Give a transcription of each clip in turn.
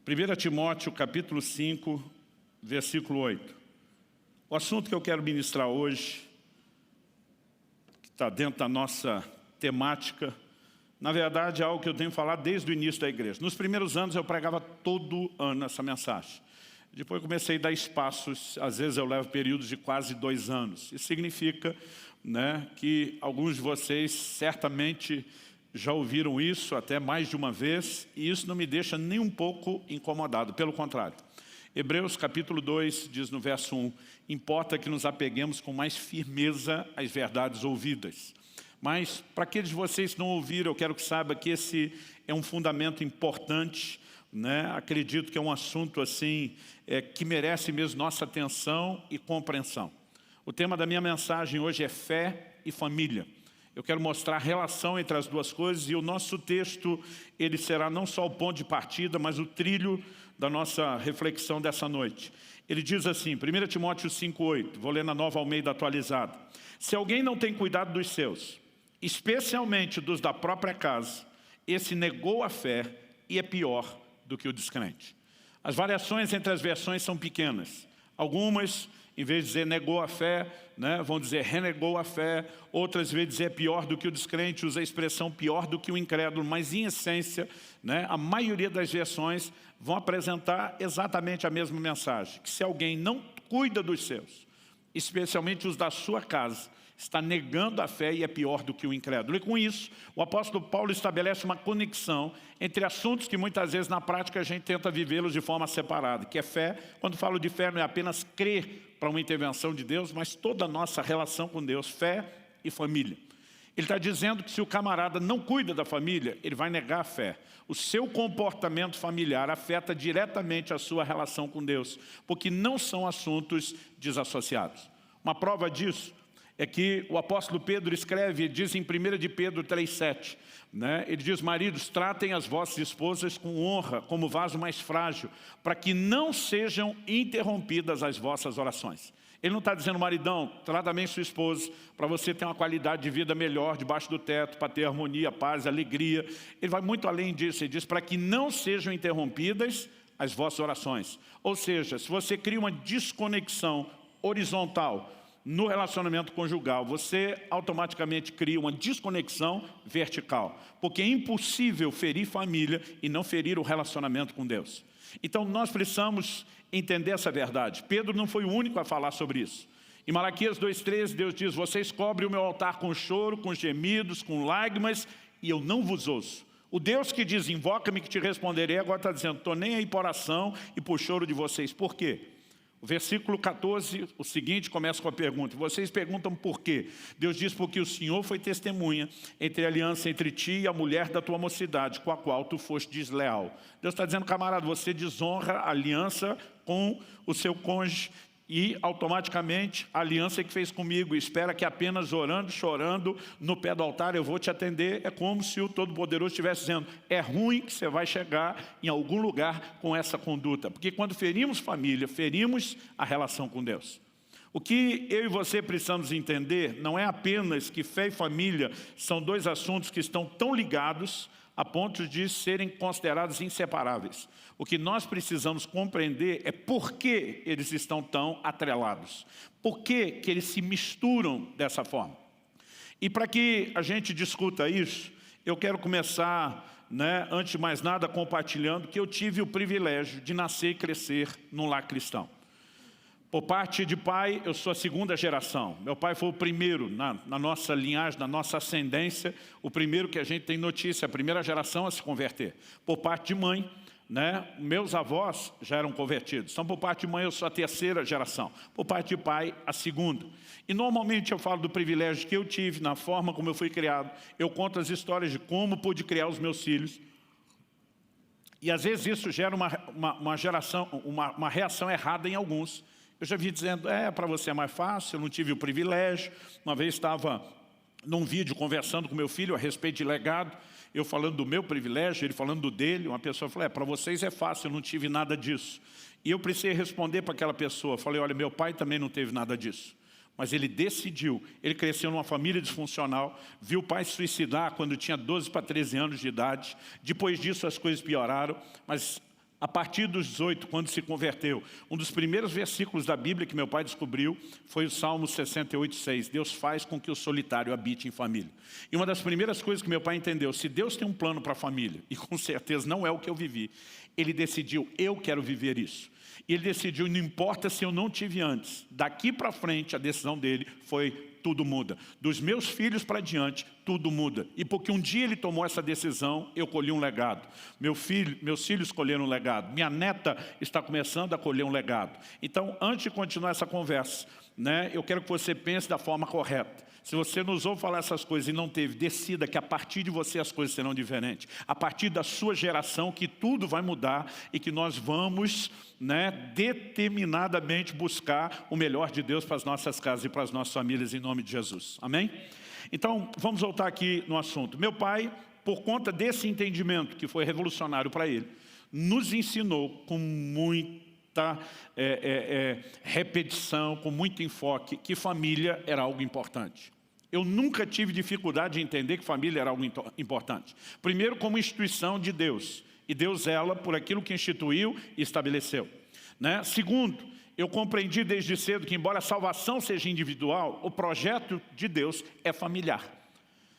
1 Timóteo, capítulo 5, versículo 8. O assunto que eu quero ministrar hoje, que está dentro da nossa temática, na verdade é algo que eu tenho falado desde o início da igreja. Nos primeiros anos eu pregava todo ano essa mensagem. Depois eu comecei a dar espaços, às vezes eu levo períodos de quase 2 anos. Isso significa, que alguns de vocês certamente já ouviram isso até mais de uma vez, e isso não me deixa nem um pouco incomodado, pelo contrário. Hebreus capítulo 2 diz no verso 1, importa que nos apeguemos com mais firmeza às verdades ouvidas. Mas para aqueles de vocês que não ouviram, eu quero que saiba que esse é um fundamento importante, Acredito que é um assunto assim, que merece mesmo nossa atenção e compreensão. O tema da minha mensagem hoje é fé e família. Eu quero mostrar a relação entre as duas coisas e o nosso texto, ele será não só o ponto de partida, mas o trilho da nossa reflexão dessa noite. Ele diz assim, 1 Timóteo 5,8, vou ler na Nova Almeida atualizada. Se alguém não tem cuidado dos seus, especialmente dos da própria casa, esse negou a fé e é pior do que o descrente. As variações entre as versões são pequenas. Algumas, em vez de dizer negou a fé, vão dizer renegou a fé. Outras, em vez de dizer pior do que o descrente, usa a expressão pior do que o incrédulo. Mas, em essência, a maioria das versões vão apresentar exatamente a mesma mensagem. Que se alguém não cuida dos seus, especialmente os da sua casa, está negando a fé e é pior do que o incrédulo. E com isso, o apóstolo Paulo estabelece uma conexão entre assuntos que muitas vezes na prática a gente tenta vivê-los de forma separada. Que é fé, quando falo de fé não é apenas crer para uma intervenção de Deus, mas toda a nossa relação com Deus, fé e família. Ele está dizendo que se o camarada não cuida da família, ele vai negar a fé. O seu comportamento familiar afeta diretamente a sua relação com Deus, porque não são assuntos desassociados. Uma prova disso é que o apóstolo Pedro escreve, diz em 1 de Pedro 3,7, ele diz, maridos, tratem as vossas esposas com honra, como vaso mais frágil, para que não sejam interrompidas as vossas orações. Ele não está dizendo, maridão, trata bem sua esposa, para você ter uma qualidade de vida melhor debaixo do teto, para ter harmonia, paz, alegria. Ele vai muito além disso, ele diz, para que não sejam interrompidas as vossas orações. Ou seja, se você cria uma desconexão horizontal no relacionamento conjugal, você automaticamente cria uma desconexão vertical. Porque é impossível ferir família e não ferir o relacionamento com Deus. Então nós precisamos entender essa verdade. Pedro não foi o único a falar sobre isso. Em Malaquias 2,13, Deus diz, vocês cobrem o meu altar com choro, com gemidos, com lágrimas, e eu não vos ouço. O Deus que diz, invoca-me que te responderei, agora está dizendo, estou nem aí por oração e por choro de vocês. Por quê? O versículo 14, o seguinte, começa com a pergunta. Vocês perguntam por quê? Deus diz, porque o Senhor foi testemunha entre a aliança entre ti e a mulher da tua mocidade, com a qual tu foste desleal. Deus está dizendo, camarada, você desonra a aliança com o seu cônjuge e automaticamente a aliança que fez comigo, espera que apenas orando, chorando no pé do altar eu vou te atender. É como se o Todo-Poderoso estivesse dizendo, é ruim que você vai chegar em algum lugar com essa conduta, porque quando ferimos família, ferimos a relação com Deus. O que eu e você precisamos entender não é apenas que fé e família são dois assuntos que estão tão ligados a ponto de serem considerados inseparáveis. O que nós precisamos compreender é por que eles estão tão atrelados. Por que eles se misturam dessa forma. E para que a gente discuta isso, eu quero começar, antes de mais nada, compartilhando que eu tive o privilégio de nascer e crescer num lar cristão. Por parte de pai, eu sou a 2ª geração. Meu pai foi o primeiro na nossa linhagem, na nossa ascendência, o primeiro que a gente tem notícia, a primeira geração a se converter. Por parte de mãe, meus avós já eram convertidos. Então, por parte de mãe, eu sou a 3ª geração. Por parte de pai, a 2ª. E normalmente eu falo do privilégio que eu tive, na forma como eu fui criado. Eu conto as histórias de como pude criar os meus filhos. E às vezes isso gera uma reação errada em alguns. Eu já vi dizendo, para você é mais fácil, eu não tive o privilégio. Uma vez estava num vídeo conversando com meu filho a respeito de legado, eu falando do meu privilégio, ele falando do dele. Uma pessoa falou, para vocês é fácil, eu não tive nada disso. E eu precisei responder para aquela pessoa, falei, olha, meu pai também não teve nada disso. Mas ele decidiu, ele cresceu numa família disfuncional, viu o pai se suicidar quando tinha 12 para 13 anos de idade. Depois disso as coisas pioraram, mas A partir dos 18, quando se converteu, um dos primeiros versículos da Bíblia que meu pai descobriu foi o Salmo 68:6. Deus faz com que o solitário habite em família. E uma das primeiras coisas que meu pai entendeu, se Deus tem um plano para a família, e com certeza não é o que eu vivi, ele decidiu, eu quero viver isso. E ele decidiu, não importa se eu não tive antes, daqui para frente a decisão dele foi tudo muda. Dos meus filhos para diante, tudo muda. E porque um dia ele tomou essa decisão, eu colhi um legado. Meus filhos colheram um legado. Minha neta está começando a colher um legado. Então, antes de continuar essa conversa, eu quero que você pense da forma correta. Se você nos ouve falar essas coisas e não teve, decida que a partir de você as coisas serão diferentes. A partir da sua geração que tudo vai mudar e que nós vamos determinadamente buscar o melhor de Deus para as nossas casas e para as nossas famílias em nome de Jesus. Amém? Então, vamos voltar aqui no assunto. Meu pai, por conta desse entendimento que foi revolucionário para ele, nos ensinou com muita repetição, com muito enfoque, que família era algo importante. Eu nunca tive dificuldade de entender que família era algo importante. Primeiro, como instituição de Deus. E Deus zela por aquilo que instituiu e estabeleceu. Segundo, eu compreendi desde cedo que, embora a salvação seja individual, o projeto de Deus é familiar.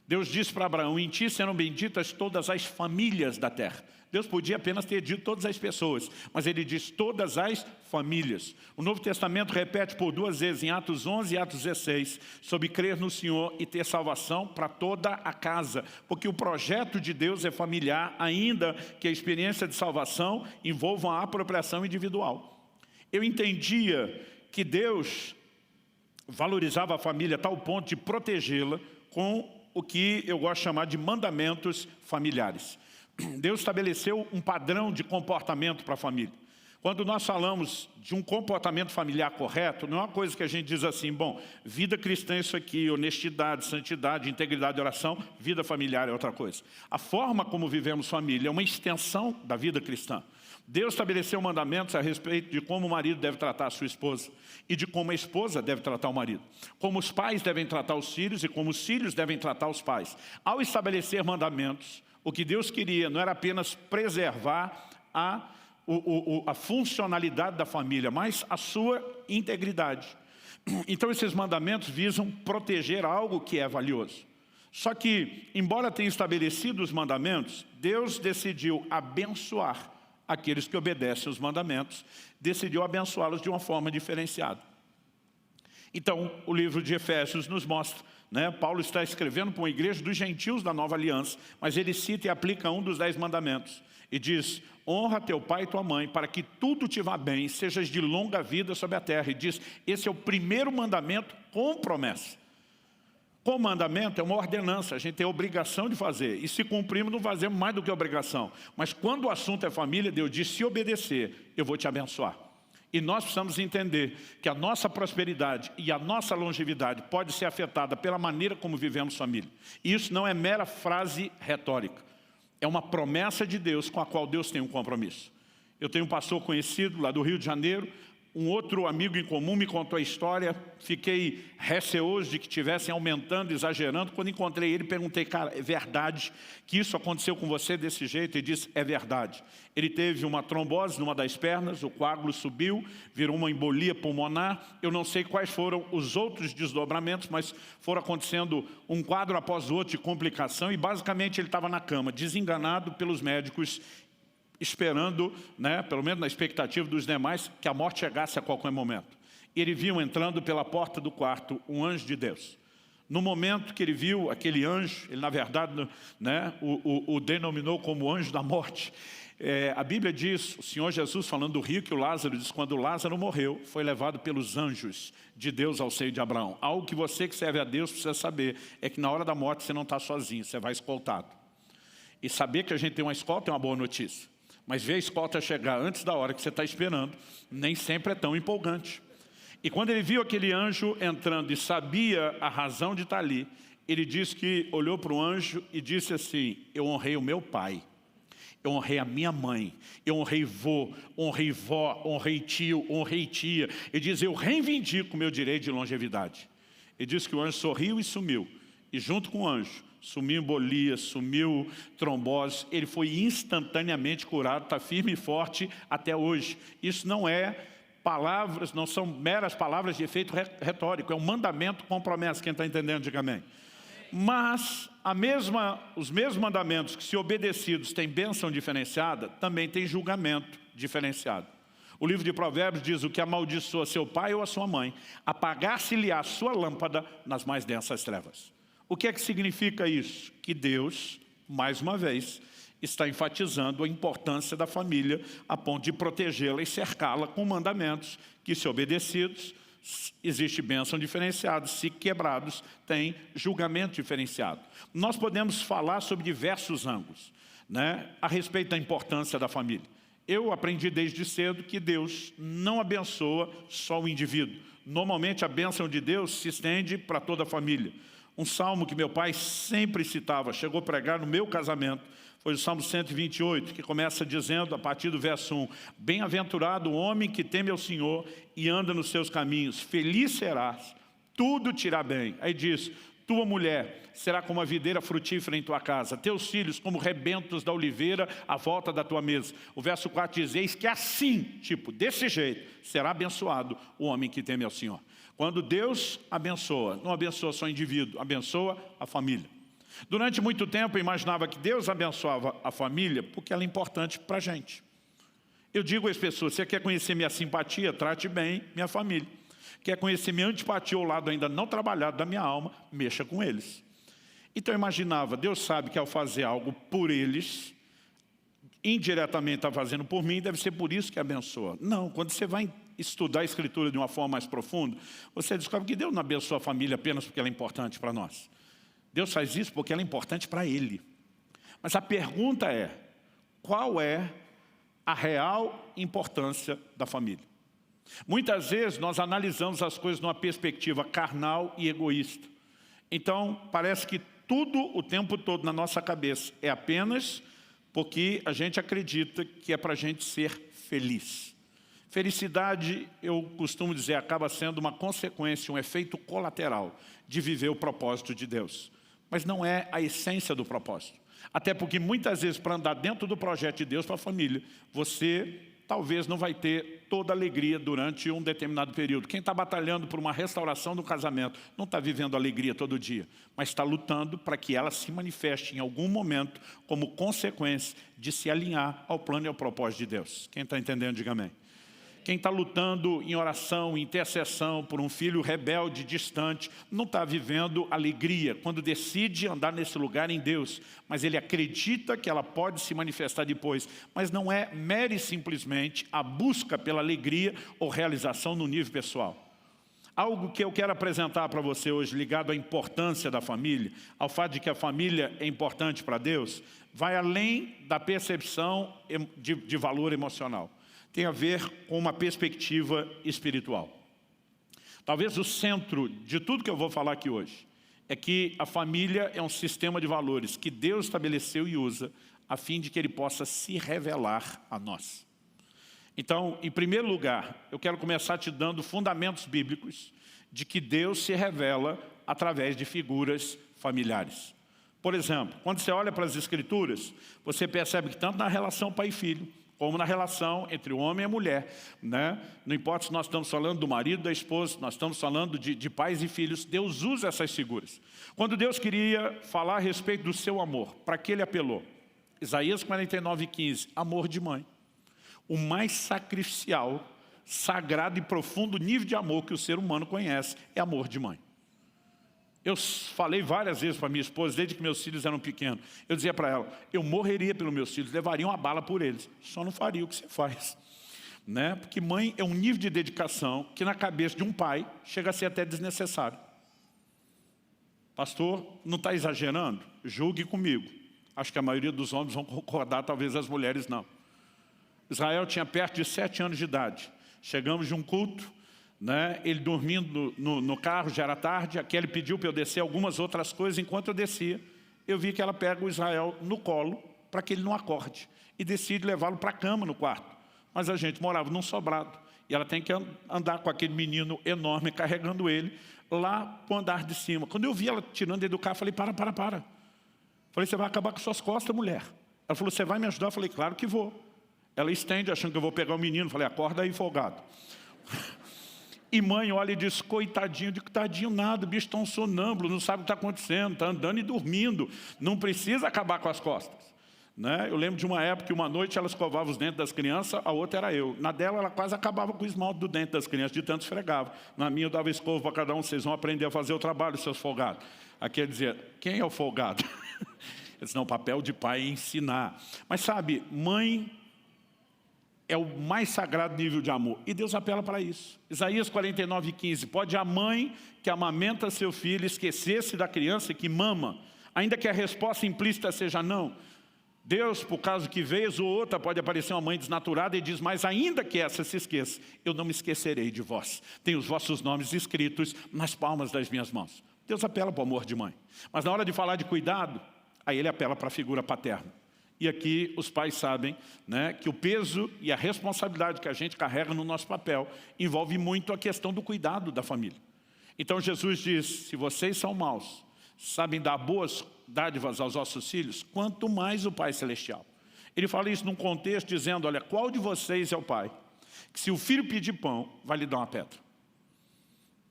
Deus disse para Abraão, em ti serão benditas todas as famílias da terra. Deus podia apenas ter dito todas as pessoas, mas ele diz todas as famílias. O Novo Testamento repete por 2 vezes, em Atos 11 e Atos 16, sobre crer no Senhor e ter salvação para toda a casa. Porque o projeto de Deus é familiar, ainda que a experiência de salvação envolva uma apropriação individual. Eu entendia que Deus valorizava a família a tal ponto de protegê-la com o que eu gosto de chamar de mandamentos familiares. Deus estabeleceu um padrão de comportamento para a família. Quando nós falamos de um comportamento familiar correto, não é uma coisa que a gente diz assim, bom, vida cristã é isso aqui, honestidade, santidade, integridade, oração, vida familiar é outra coisa. A forma como vivemos família é uma extensão da vida cristã. Deus estabeleceu mandamentos a respeito de como o marido deve tratar a sua esposa e de como a esposa deve tratar o marido. Como os pais devem tratar os filhos e como os filhos devem tratar os pais. Ao estabelecer mandamentos, o que Deus queria não era apenas preservar a funcionalidade da família, mas a sua integridade. Então esses mandamentos visam proteger algo que é valioso. Só que, embora tenha estabelecido os mandamentos, Deus decidiu abençoar aqueles que obedecem os mandamentos, decidiu abençoá-los de uma forma diferenciada. Então, o livro de Efésios nos mostra, Paulo está escrevendo para uma igreja dos gentios da nova aliança, mas ele cita e aplica um dos 10 mandamentos. E diz, honra teu pai e tua mãe, para que tudo te vá bem, sejas de longa vida sobre a terra. E diz, esse é o primeiro mandamento com promessa. Com mandamento é uma ordenança, a gente tem a obrigação de fazer. E se cumprimos, não fazemos mais do que obrigação. Mas quando o assunto é família, Deus diz, se obedecer, eu vou te abençoar. E nós precisamos entender que a nossa prosperidade e a nossa longevidade pode ser afetada pela maneira como vivemos família. E isso não é mera frase retórica. É uma promessa de Deus com a qual Deus tem um compromisso. Eu tenho um pastor conhecido lá do Rio de Janeiro, um outro amigo em comum me contou a história, fiquei receoso de que estivessem aumentando, exagerando. Quando encontrei ele, perguntei, cara, é verdade que isso aconteceu com você desse jeito? Ele disse, é verdade. Ele teve uma trombose numa das pernas, o coágulo subiu, virou uma embolia pulmonar. Eu não sei quais foram os outros desdobramentos, mas foram acontecendo um quadro após o outro de complicação e basicamente ele estava na cama, desenganado pelos médicos, esperando, pelo menos na expectativa dos demais, que a morte chegasse a qualquer momento. Ele viu entrando pela porta do quarto um anjo de Deus. No momento que ele viu aquele anjo, ele na verdade o denominou como anjo da morte. A Bíblia diz, o Senhor Jesus falando do rico e o Lázaro, diz quando Lázaro morreu, foi levado pelos anjos de Deus ao seio de Abraão. Algo que você que serve a Deus precisa saber, é que na hora da morte você não está sozinho, você vai escoltado. E saber que a gente tem uma escolta é uma boa notícia. Mas ver a escolta chegar antes da hora que você está esperando, nem sempre é tão empolgante. E quando ele viu aquele anjo entrando e sabia a razão de estar ali, ele disse que olhou para o anjo e disse assim, eu honrei o meu pai, eu honrei a minha mãe, eu honrei vô, honrei vó, honrei tio, honrei tia. Ele diz, eu reivindico o meu direito de longevidade. Ele disse que o anjo sorriu e sumiu. E junto com o anjo, sumiu embolia, sumiu trombose, ele foi instantaneamente curado, está firme e forte até hoje. Isso não é palavras, não são meras palavras de efeito retórico, é um mandamento com promessa. Quem está entendendo, diga amém. Mas os mesmos mandamentos que, se obedecidos, têm bênção diferenciada, também tem julgamento diferenciado. O livro de Provérbios diz: o que amaldiçoa seu pai ou a sua mãe, apagar-se-lhe a sua lâmpada nas mais densas trevas. O que é que significa isso? Que Deus, mais uma vez, está enfatizando a importância da família a ponto de protegê-la e cercá-la com mandamentos que, se obedecidos, existe bênção diferenciada, se quebrados, tem julgamento diferenciado. Nós podemos falar sobre diversos ângulos, né, a respeito da importância da família. Eu aprendi desde cedo que Deus não abençoa só o indivíduo. Normalmente a bênção de Deus se estende para toda a família. Um salmo que meu pai sempre citava, chegou a pregar no meu casamento, foi o Salmo 128, que começa dizendo, a partir do verso 1, bem-aventurado o homem que teme ao Senhor e anda nos seus caminhos, feliz serás, tudo te irá bem. Aí diz, tua mulher será como a videira frutífera em tua casa, teus filhos como rebentos da oliveira à volta da tua mesa. O verso 4 diz, eis que assim, tipo, desse jeito, será abençoado o homem que teme ao Senhor. Quando Deus abençoa, não abençoa só o indivíduo, abençoa a família. Durante muito tempo eu imaginava que Deus abençoava a família porque ela é importante para a gente. Eu digo às pessoas, você quer conhecer minha simpatia? Trate bem minha família. Quer conhecer minha antipatia, o lado ainda não trabalhado da minha alma? Mexa com eles. Então eu imaginava, Deus sabe que ao fazer algo por eles, indiretamente está fazendo por mim, deve ser por isso que abençoa. Não, quando você vai estudar a Escritura de uma forma mais profunda, você descobre que Deus não abençoa a família apenas porque ela é importante para nós. Deus faz isso porque ela é importante para Ele. Mas a pergunta é, qual é a real importância da família? Muitas vezes nós analisamos as coisas numa perspectiva carnal e egoísta. Então, parece que tudo o tempo todo na nossa cabeça é apenas porque a gente acredita que é para a gente ser feliz. Felicidade, eu costumo dizer, acaba sendo uma consequência, um efeito colateral de viver o propósito de Deus. Mas não é a essência do propósito. Até porque muitas vezes, para andar dentro do projeto de Deus para a família, você talvez não vai ter toda a alegria durante um determinado período. Quem está batalhando por uma restauração do casamento não está vivendo alegria todo dia, mas está lutando para que ela se manifeste em algum momento como consequência de se alinhar ao plano e ao propósito de Deus. Quem está entendendo, diga amém. Quem está lutando em oração, em intercessão por um filho rebelde, distante, não está vivendo alegria quando decide andar nesse lugar em Deus, mas ele acredita que ela pode se manifestar depois, mas não é mera e simplesmente a busca pela alegria ou realização no nível pessoal. Algo que eu quero apresentar para você hoje, ligado à importância da família, ao fato de que a família é importante para Deus, vai além da percepção de valor emocional. Tem a ver com uma perspectiva espiritual. Talvez o centro de tudo que eu vou falar aqui hoje é que a família é um sistema de valores que Deus estabeleceu e usa a fim de que Ele possa se revelar a nós. Então, em primeiro lugar, eu quero começar te dando fundamentos bíblicos de que Deus se revela através de figuras familiares. Por exemplo, quando você olha para as Escrituras, você percebe que tanto na relação pai e filho, como na relação entre o homem e a mulher, né? Não importa se nós estamos falando do marido, da esposa, nós estamos falando de pais e filhos, Deus usa essas figuras. Quando Deus queria falar a respeito do seu amor, para que Ele apelou? Isaías 49:15, amor de mãe. O mais sacrificial, sagrado e profundo nível de amor que o ser humano conhece é amor de mãe. Eu falei várias vezes para minha esposa, desde que meus filhos eram pequenos, eu dizia para ela, eu morreria pelos meus filhos, levaria uma bala por eles, só não faria o que você faz. Né? Porque mãe é um nível de dedicação que na cabeça de um pai chega a ser até desnecessário. Pastor, não está exagerando? Julgue comigo. Acho que a maioria dos homens vão concordar, talvez as mulheres não. Israel tinha perto de 7 anos de idade. Chegamos de um culto, né? Ele dormindo no carro, já era tarde, a Kelly pediu para eu descer algumas outras coisas. Enquanto eu descia, eu vi que ela pega o Israel no colo para que ele não acorde e decide levá-lo para a cama no quarto. Mas a gente morava num sobrado e ela tem que andar com aquele menino enorme carregando ele lá para o andar de cima. Quando eu vi ela tirando ele do carro, eu falei, para. Falei, você vai acabar com suas costas, mulher. Ela falou, você vai me ajudar? Eu falei, claro que vou. Ela estende, achando que eu vou pegar o menino. Falei, acorda aí, folgado. E mãe olha e diz, coitadinho, de tadinho nada, o bicho está um sonâmbulo, não sabe o que está acontecendo, está andando e dormindo, não precisa acabar com as costas. Né? Eu lembro de uma época que uma noite ela escovava os dentes das crianças, a outra era eu. Na dela ela quase acabava com o esmalte do dente das crianças, de tanto esfregava. Na minha eu dava escova para cada um, vocês vão aprender a fazer o trabalho, seus folgados. Aqui ele dizia, quem é o folgado? Eu disse, não, o papel de pai é ensinar. Mas sabe, mãe é o mais sagrado nível de amor. E Deus apela para isso. Isaías 49:15. Pode a mãe que amamenta seu filho esquecer-se da criança que mama, ainda que a resposta implícita seja não. Deus, por causa que vez ou outra, pode aparecer uma mãe desnaturada e diz, mas ainda que essa se esqueça, eu não me esquecerei de vós. Tenho os vossos nomes escritos nas palmas das minhas mãos. Deus apela para o amor de mãe. Mas na hora de falar de cuidado, aí ele apela para a figura paterna. E aqui os pais sabem, né, que o peso e a responsabilidade que a gente carrega no nosso papel envolve muito a questão do cuidado da família. Então Jesus diz, se vocês são maus, sabem dar boas dádivas aos vossos filhos, quanto mais o Pai Celestial. Ele fala isso num contexto dizendo, olha, qual de vocês é o pai? Que se o filho pedir pão, vai lhe dar uma pedra.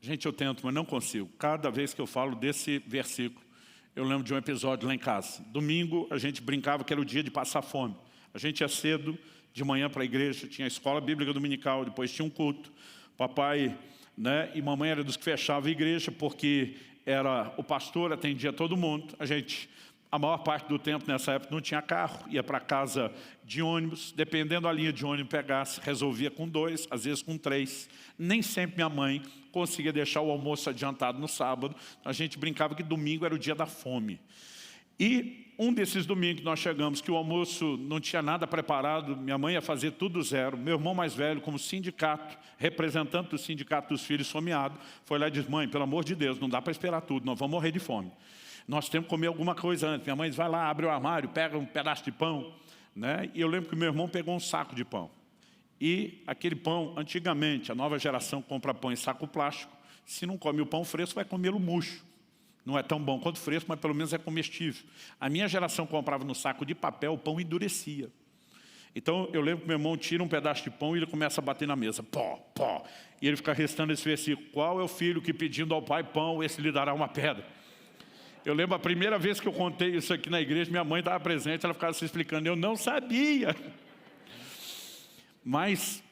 Gente, eu tento, mas não consigo. Cada vez que eu falo desse versículo, eu lembro de um episódio lá em casa. Domingo, a gente brincava que era o dia de passar fome. A gente ia cedo, de manhã para a igreja, tinha a escola bíblica dominical, depois tinha um culto. Papai, né, e mamãe era dos que fechavam a igreja, porque era o pastor, atendia todo mundo. A maior parte do tempo nessa época não tinha carro, ia para casa de ônibus. Dependendo da linha de ônibus pegasse, resolvia com 2, às vezes com 3. Nem sempre minha mãe conseguia deixar o almoço adiantado no sábado. A gente brincava que domingo era o dia da fome. E um desses domingos que nós chegamos, que o almoço não tinha nada preparado, minha mãe ia fazer tudo zero. Meu irmão mais velho, como sindicato, representante do sindicato dos filhos someado, foi lá e disse, mãe, pelo amor de Deus, não dá para esperar tudo, nós vamos morrer de fome. Nós temos que comer alguma coisa antes. Minha mãe diz, vai lá, abre o armário, pega um pedaço de pão. Né? E eu lembro que meu irmão pegou um saco de pão. E aquele pão, antigamente, a nova geração compra pão em saco plástico. Se não come o pão fresco, vai comê-lo murcho. Não é tão bom quanto fresco, mas pelo menos é comestível. A minha geração comprava no saco de papel, o pão endurecia. Então eu lembro que meu irmão tira um pedaço de pão e ele começa a bater na mesa. Pó, pó. E ele fica restando esse versículo. Qual é o filho que pedindo ao pai pão, esse lhe dará uma pedra? Eu lembro a primeira vez que eu contei isso aqui na igreja, minha mãe estava presente, ela ficava se explicando, eu não sabia. Mas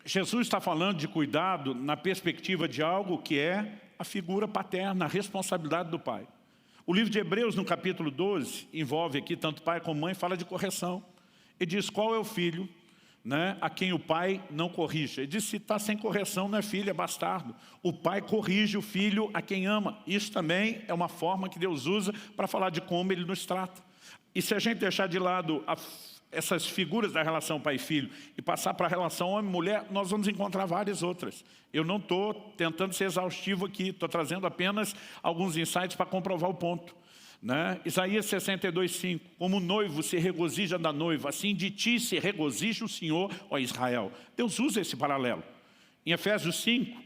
Jesus está falando de cuidado na perspectiva de algo que é a figura paterna, a responsabilidade do pai. O livro de Hebreus, no capítulo 12, envolve aqui tanto pai como mãe, fala de correção. Ele diz qual é o filho, né, a quem o pai não corrige. Ele diz se está sem correção não é filho, é bastardo. O pai corrige o filho a quem ama. Isso também é uma forma que Deus usa para falar de como Ele nos trata. E se a gente deixar de lado essas figuras da relação pai e filho e passar para a relação homem-mulher, nós vamos encontrar várias outras. Eu não estou tentando ser exaustivo aqui, estou trazendo apenas alguns insights para comprovar o ponto. Né? Isaías 62:5, como o noivo se regozija da noiva, assim de ti se regozija o Senhor, ó Israel. Deus usa esse paralelo. Em Efésios 5,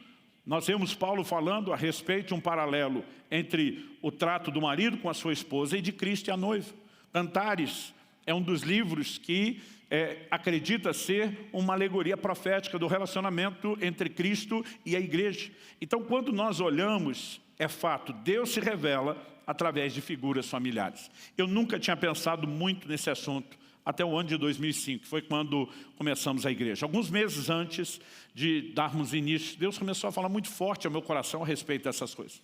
nós vemos Paulo falando a respeito de um paralelo entre o trato do marido com a sua esposa e de Cristo e a noiva. Cantares é um dos livros que acredita ser uma alegoria profética do relacionamento entre Cristo e a igreja. Então, quando nós olhamos, é fato, Deus se revela através de figuras familiares. Eu nunca tinha pensado muito nesse assunto até o ano de 2005, que foi quando começamos a igreja. Alguns meses antes de darmos início, Deus começou a falar muito forte ao meu coração a respeito dessas coisas.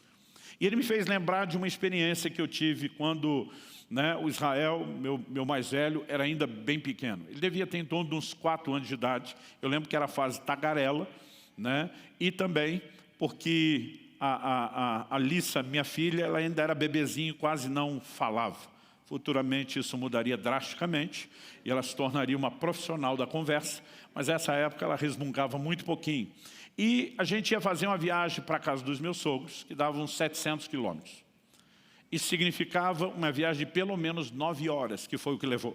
E Ele me fez lembrar de uma experiência que eu tive quando, né, o Israel, meu mais velho, era ainda bem pequeno. Ele devia ter em torno de uns 4 anos de idade. Eu lembro que era a fase tagarela, né, e também porque a Lissa, minha filha, ela ainda era bebezinho, quase não falava. Futuramente isso mudaria drasticamente e ela se tornaria uma profissional da conversa, mas nessa época ela resmungava muito pouquinho. E a gente ia fazer uma viagem para a casa dos meus sogros, que dava uns 700 quilômetros. Isso significava uma viagem de pelo menos 9 horas, que foi o que levou.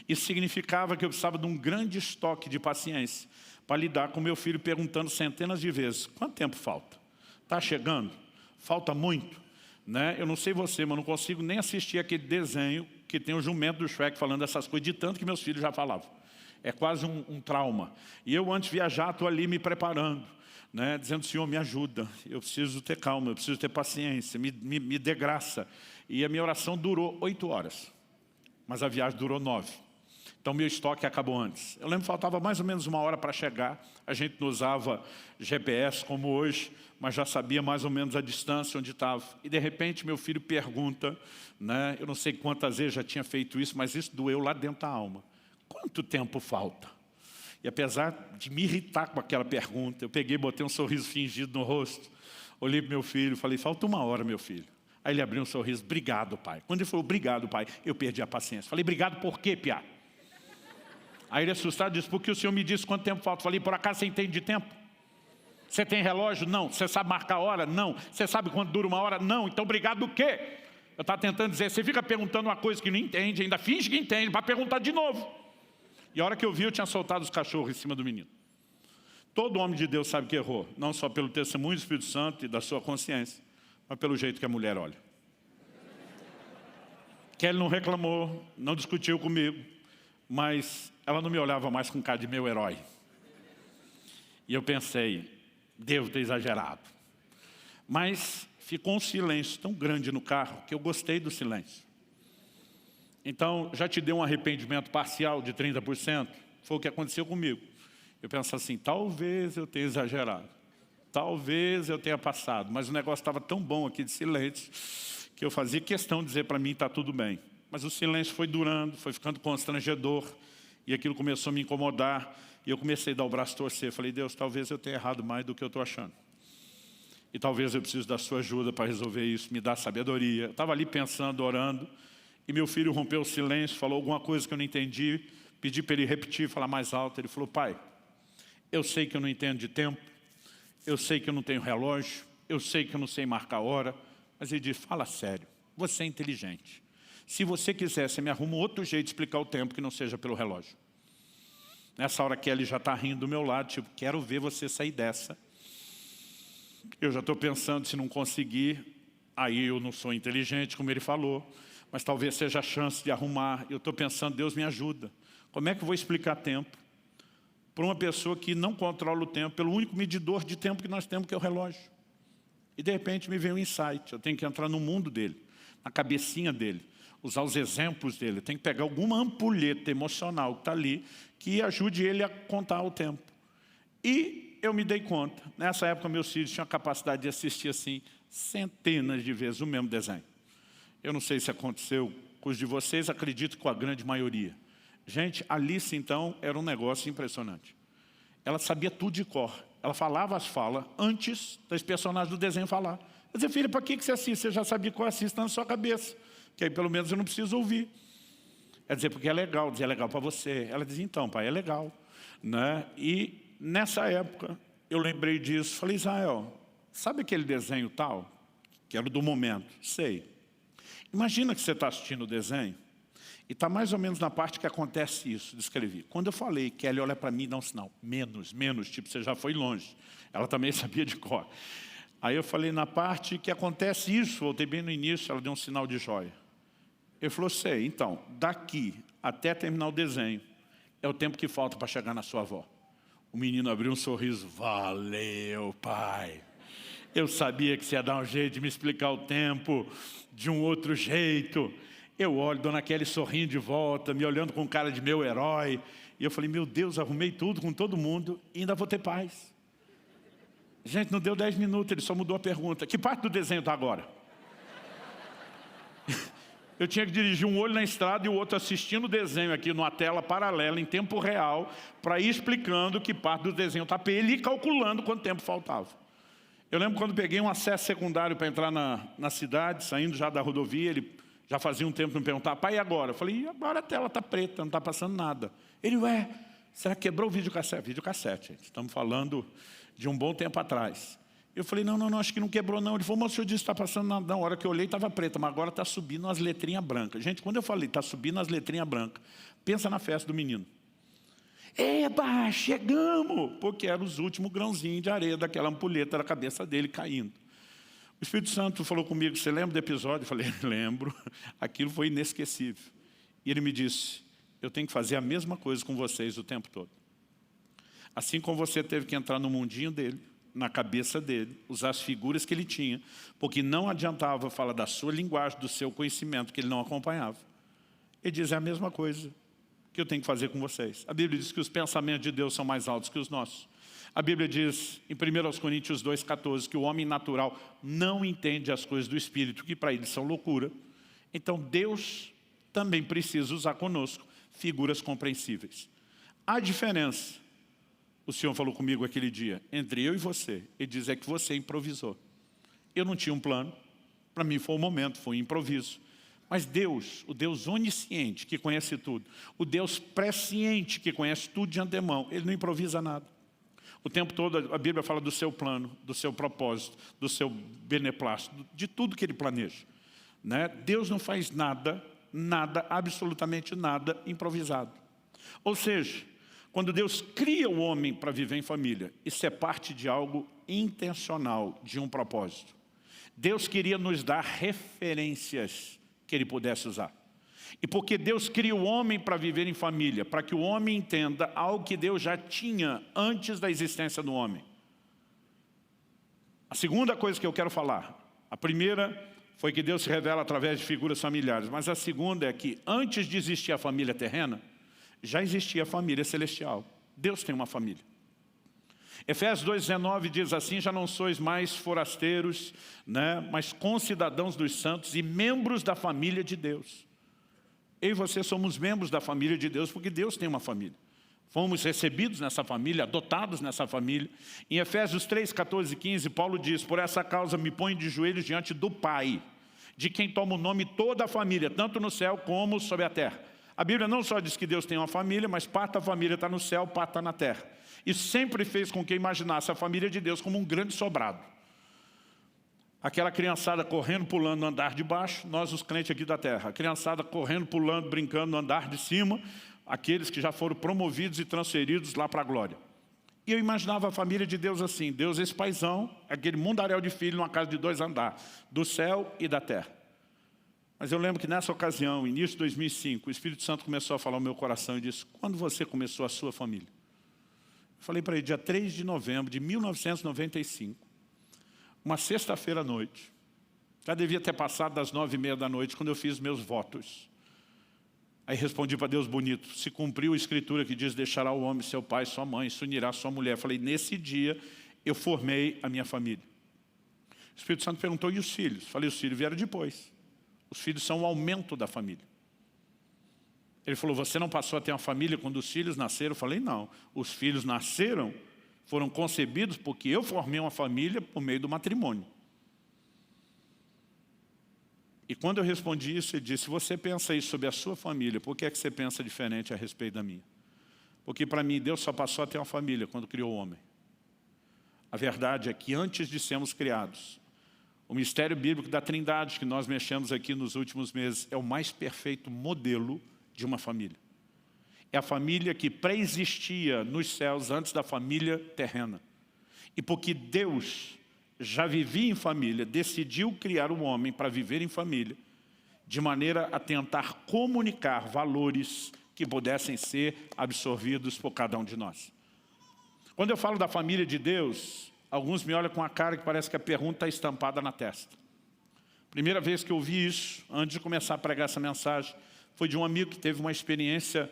Isso significava que eu precisava de um grande estoque de paciência para lidar com meu filho perguntando centenas de vezes, quanto tempo falta? Está chegando? Falta muito? né? Eu não sei você, mas eu não consigo nem assistir aquele desenho que tem o jumento do Shrek falando essas coisas, de tanto que meus filhos já falavam. É quase um trauma. E eu, antes de viajar, estou ali me preparando, né? Dizendo, Senhor, me ajuda, eu preciso ter calma, eu preciso ter paciência, me dê graça. E a minha oração durou 8 horas, mas a viagem durou 9. Então, meu estoque acabou antes. Eu lembro que faltava mais ou menos 1 hora para chegar. A gente não usava GPS como hoje, mas já sabia mais ou menos a distância onde estava. E, de repente, meu filho pergunta, né? Eu não sei quantas vezes já tinha feito isso, mas isso doeu lá dentro da alma. Quanto tempo falta? E apesar de me irritar com aquela pergunta, eu peguei e botei um sorriso fingido no rosto. Olhei para meu filho e falei, falta 1 hora, meu filho. Aí ele abriu um sorriso, obrigado, pai. Quando ele falou, obrigado, pai, eu perdi a paciência. Falei, obrigado por quê, piá? Aí ele assustado disse, porque o senhor me disse quanto tempo falta. Falei, por acaso você entende de tempo? Você tem relógio? Não. Você sabe marcar a hora? Não. Você sabe quanto dura 1 hora? Não. Então obrigado do quê? Eu estava tentando dizer, você fica perguntando uma coisa que não entende, ainda finge que entende, para perguntar de novo. E a hora que eu vi, eu tinha soltado os cachorros em cima do menino. Todo homem de Deus sabe que errou, não só pelo testemunho do Espírito Santo e da sua consciência, mas pelo jeito que a mulher olha. Kelly não reclamou, não discutiu comigo, mas ela não me olhava mais com cara de meu herói. E eu pensei, devo ter exagerado. Mas ficou um silêncio tão grande no carro que eu gostei do silêncio. Então, já te deu um arrependimento parcial de 30%? Foi o que aconteceu comigo. Eu penso assim, talvez eu tenha exagerado. Talvez eu tenha passado. Mas o negócio estava tão bom aqui de silêncio que eu fazia questão de dizer para mim, está tudo bem. Mas o silêncio foi durando, foi ficando constrangedor. E aquilo começou a me incomodar. E eu comecei a dar o braço a torcer. Falei, Deus, talvez eu tenha errado mais do que eu estou achando. E talvez eu precise da sua ajuda para resolver isso. Me dá sabedoria. Eu estava ali pensando, orando. E meu filho rompeu o silêncio, falou alguma coisa que eu não entendi. Pedi para ele repetir, falar mais alto. Ele falou, pai, eu sei que eu não entendo de tempo. Eu sei que eu não tenho relógio. Eu sei que eu não sei marcar a hora. Mas ele disse, fala sério, você é inteligente. Se você quiser, você me arruma outro jeito de explicar o tempo que não seja pelo relógio. Nessa hora que ele já está rindo do meu lado, tipo, quero ver você sair dessa. Eu já estou pensando, se não conseguir, aí eu não sou inteligente, como ele falou. Mas talvez seja a chance de arrumar. Eu estou pensando, Deus me ajuda. Como é que eu vou explicar tempo para uma pessoa que não controla o tempo, pelo único medidor de tempo que nós temos, que é o relógio? E de repente me veio um insight. Eu tenho que entrar no mundo dele, na cabecinha dele, usar os exemplos dele. Eu tenho que pegar alguma ampulheta emocional que está ali, que ajude ele a contar o tempo. E eu me dei conta. Nessa época, meus filhos tinham a capacidade de assistir assim, centenas de vezes o mesmo desenho. Eu não sei se aconteceu com os de vocês, acredito que com a grande maioria. Gente, Alice, então, era um negócio impressionante. Ela sabia tudo de cor. Ela falava as falas antes das personagens do desenho falar. Eu dizia, filha, para que você assiste? Você já sabia qual assiste na sua cabeça. Que aí, pelo menos, eu não preciso ouvir. Ela dizia, porque é legal. Eu dizia, é legal para você. Ela dizia, então, pai, é legal. Né? E, nessa época, eu lembrei disso. Falei, Israel, sabe aquele desenho tal? Que era do momento. Sei. Imagina que você está assistindo o desenho e está mais ou menos na parte que acontece isso, descrevi. Quando eu falei, Kelly olha para mim e dá um sinal, menos, tipo, você já foi longe. Ela também sabia de cor. Aí eu falei, na parte que acontece isso, voltei bem no início, ela deu um sinal de joia. Ele falou, sei, então, daqui até terminar o desenho, é o tempo que falta para chegar na sua avó. O menino abriu um sorriso, valeu, pai. Eu sabia que você ia dar um jeito de me explicar o tempo de um outro jeito. Eu olho, Dona Kelly sorrindo de volta, me olhando com cara de meu herói. E eu falei, meu Deus, arrumei tudo com todo mundo e ainda vou ter paz. Gente, não deu 10 minutos, ele só mudou a pergunta. Que parte do desenho está agora? Eu tinha que dirigir um olho na estrada e o outro assistindo o desenho aqui numa tela paralela, em tempo real, para ir explicando que parte do desenho está para ele e calculando quanto tempo faltava. Eu lembro quando peguei um acesso secundário para entrar na cidade, saindo já da rodovia, ele já fazia um tempo que me perguntava, pai, e agora? Eu falei, e agora a tela está preta, não está passando nada. Ele, ué, será que quebrou o videocassete? Videocassete, gente, estamos falando de um bom tempo atrás. Eu falei, não, acho que não quebrou não. Ele falou, mas o senhor disse que está passando nada. Na hora que eu olhei estava preta, mas agora está subindo as letrinhas brancas. Gente, quando eu falei, está subindo as letrinhas brancas, pensa na festa do menino. Eba, chegamos! Porque eram os últimos grãozinhos de areia daquela ampulheta da cabeça dele caindo. O Espírito Santo falou comigo, você lembra do episódio? Eu falei, lembro. Aquilo foi inesquecível. E ele me disse, eu tenho que fazer a mesma coisa com vocês o tempo todo. Assim como você teve que entrar no mundinho dele, na cabeça dele, usar as figuras que ele tinha, porque não adiantava falar da sua linguagem, do seu conhecimento, que ele não acompanhava. Ele diz, é a mesma coisa que eu tenho que fazer com vocês. A Bíblia diz que os pensamentos de Deus são mais altos que os nossos. A Bíblia diz, em 1 Coríntios 2,14, que o homem natural não entende as coisas do Espírito, que para ele são loucura. Então Deus também precisa usar conosco figuras compreensíveis. A diferença, o Senhor falou comigo aquele dia, entre eu e você, ele diz é que você improvisou. Eu não tinha um plano, para mim foi um momento, foi um improviso. Mas Deus, o Deus onisciente, que conhece tudo, o Deus presciente, que conhece tudo de antemão, Ele não improvisa nada. O tempo todo a Bíblia fala do seu plano, do seu propósito, do seu beneplácito, de tudo que Ele planeja. Né? Deus não faz nada, absolutamente nada improvisado. Ou seja, quando Deus cria o homem para viver em família, isso é parte de algo intencional, de um propósito. Deus queria nos dar referências que Ele pudesse usar. E porque Deus cria o homem para viver em família, para que o homem entenda algo que Deus já tinha antes da existência do homem. A segunda coisa que eu quero falar, a primeira foi que Deus se revela através de figuras familiares, mas a segunda é que antes de existir a família terrena, já existia a família celestial. Deus tem uma família. Efésios 2,19 diz assim, já não sois mais forasteiros, né, mas concidadãos dos santos e membros da família de Deus. Eu e você somos membros da família de Deus porque Deus tem uma família. Fomos recebidos nessa família, adotados nessa família. Em Efésios 3, 14 e 15, Paulo diz, por essa causa me ponho de joelhos diante do Pai, de quem toma o nome toda a família, tanto no céu como sobre a terra. A Bíblia não só diz que Deus tem uma família, mas parte da família está no céu, parte está na terra. Isso sempre fez com que imaginasse a família de Deus como um grande sobrado. Aquela criançada correndo, pulando no andar de baixo, nós os crentes aqui da terra. A criançada correndo, pulando, brincando no andar de cima, aqueles que já foram promovidos e transferidos lá para a glória. E eu imaginava a família de Deus assim, Deus esse paizão, aquele mundaréu de filho numa casa de 2 andares, do céu e da terra. Mas eu lembro que nessa ocasião, início de 2005, o Espírito Santo começou a falar ao meu coração e disse, quando você começou a sua família? Eu falei para ele, dia 3 de novembro de 1995, uma sexta-feira à noite, já devia ter passado das 9h30 da noite, quando eu fiz meus votos. Aí respondi para Deus bonito, se cumpriu a escritura que diz, deixará o homem seu pai, sua mãe, se unirá sua mulher. Falei, nesse dia eu formei a minha família. O Espírito Santo perguntou, e os filhos? Falei, os filhos vieram depois. Os filhos são o aumento da família. Ele falou, você não passou a ter uma família quando os filhos nasceram? Eu falei, não. Os filhos nasceram, foram concebidos porque eu formei uma família por meio do matrimônio. E quando eu respondi isso, ele disse, se você pensa isso sobre a sua família, por que é que você pensa diferente a respeito da minha? Porque para mim, Deus só passou a ter uma família quando criou o homem. A verdade é que antes de sermos criados, o mistério bíblico da Trindade, que nós mexemos aqui nos últimos meses, é o mais perfeito modelo de uma família. É a família que pré-existia nos céus antes da família terrena. E porque Deus já vivia em família, decidiu criar o homem para viver em família, de maneira a tentar comunicar valores que pudessem ser absorvidos por cada um de nós. Quando eu falo da família de Deus, alguns me olham com a cara que parece que a pergunta está estampada na testa. Primeira vez que eu ouvi isso, antes de começar a pregar essa mensagem, foi de um amigo que teve uma experiência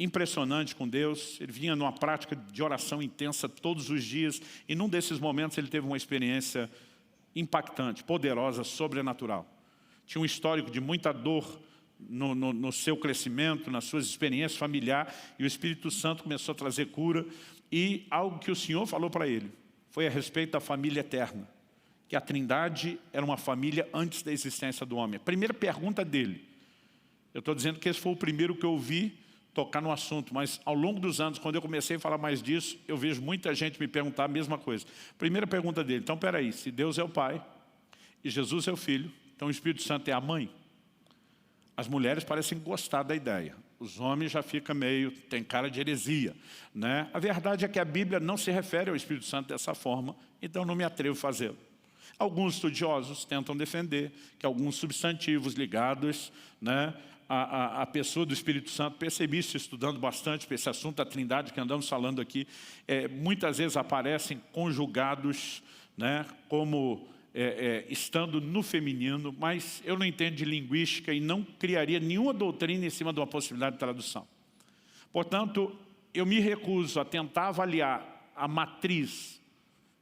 impressionante com Deus. Ele vinha numa prática de oração intensa todos os dias, e num desses momentos ele teve uma experiência impactante, poderosa, sobrenatural. Tinha um histórico de muita dor no seu crescimento, nas suas experiências familiares, e o Espírito Santo começou a trazer cura, e algo que o Senhor falou para ele foi a respeito da família eterna, que a Trindade era uma família antes da existência do homem. A primeira pergunta dele, eu estou dizendo que esse foi o primeiro que eu ouvi tocar no assunto, mas ao longo dos anos, quando eu comecei a falar mais disso, eu vejo muita gente me perguntar a mesma coisa. Primeira pergunta dele, então peraí, se Deus é o Pai, e Jesus é o Filho, então o Espírito Santo é a mãe? As mulheres parecem gostar da ideia, os homens já ficam meio, tem cara de heresia, né? A verdade é que a Bíblia não se refere ao Espírito Santo dessa forma, então não me atrevo a fazê-lo. Alguns estudiosos tentam defender que alguns substantivos ligados, né, à pessoa do Espírito Santo, percebi isso estudando bastante para esse assunto da Trindade que andamos falando aqui, muitas vezes aparecem conjugados, né, como estando no feminino, mas eu não entendo de linguística e não criaria nenhuma doutrina em cima de uma possibilidade de tradução. Portanto, eu me recuso a tentar avaliar a matriz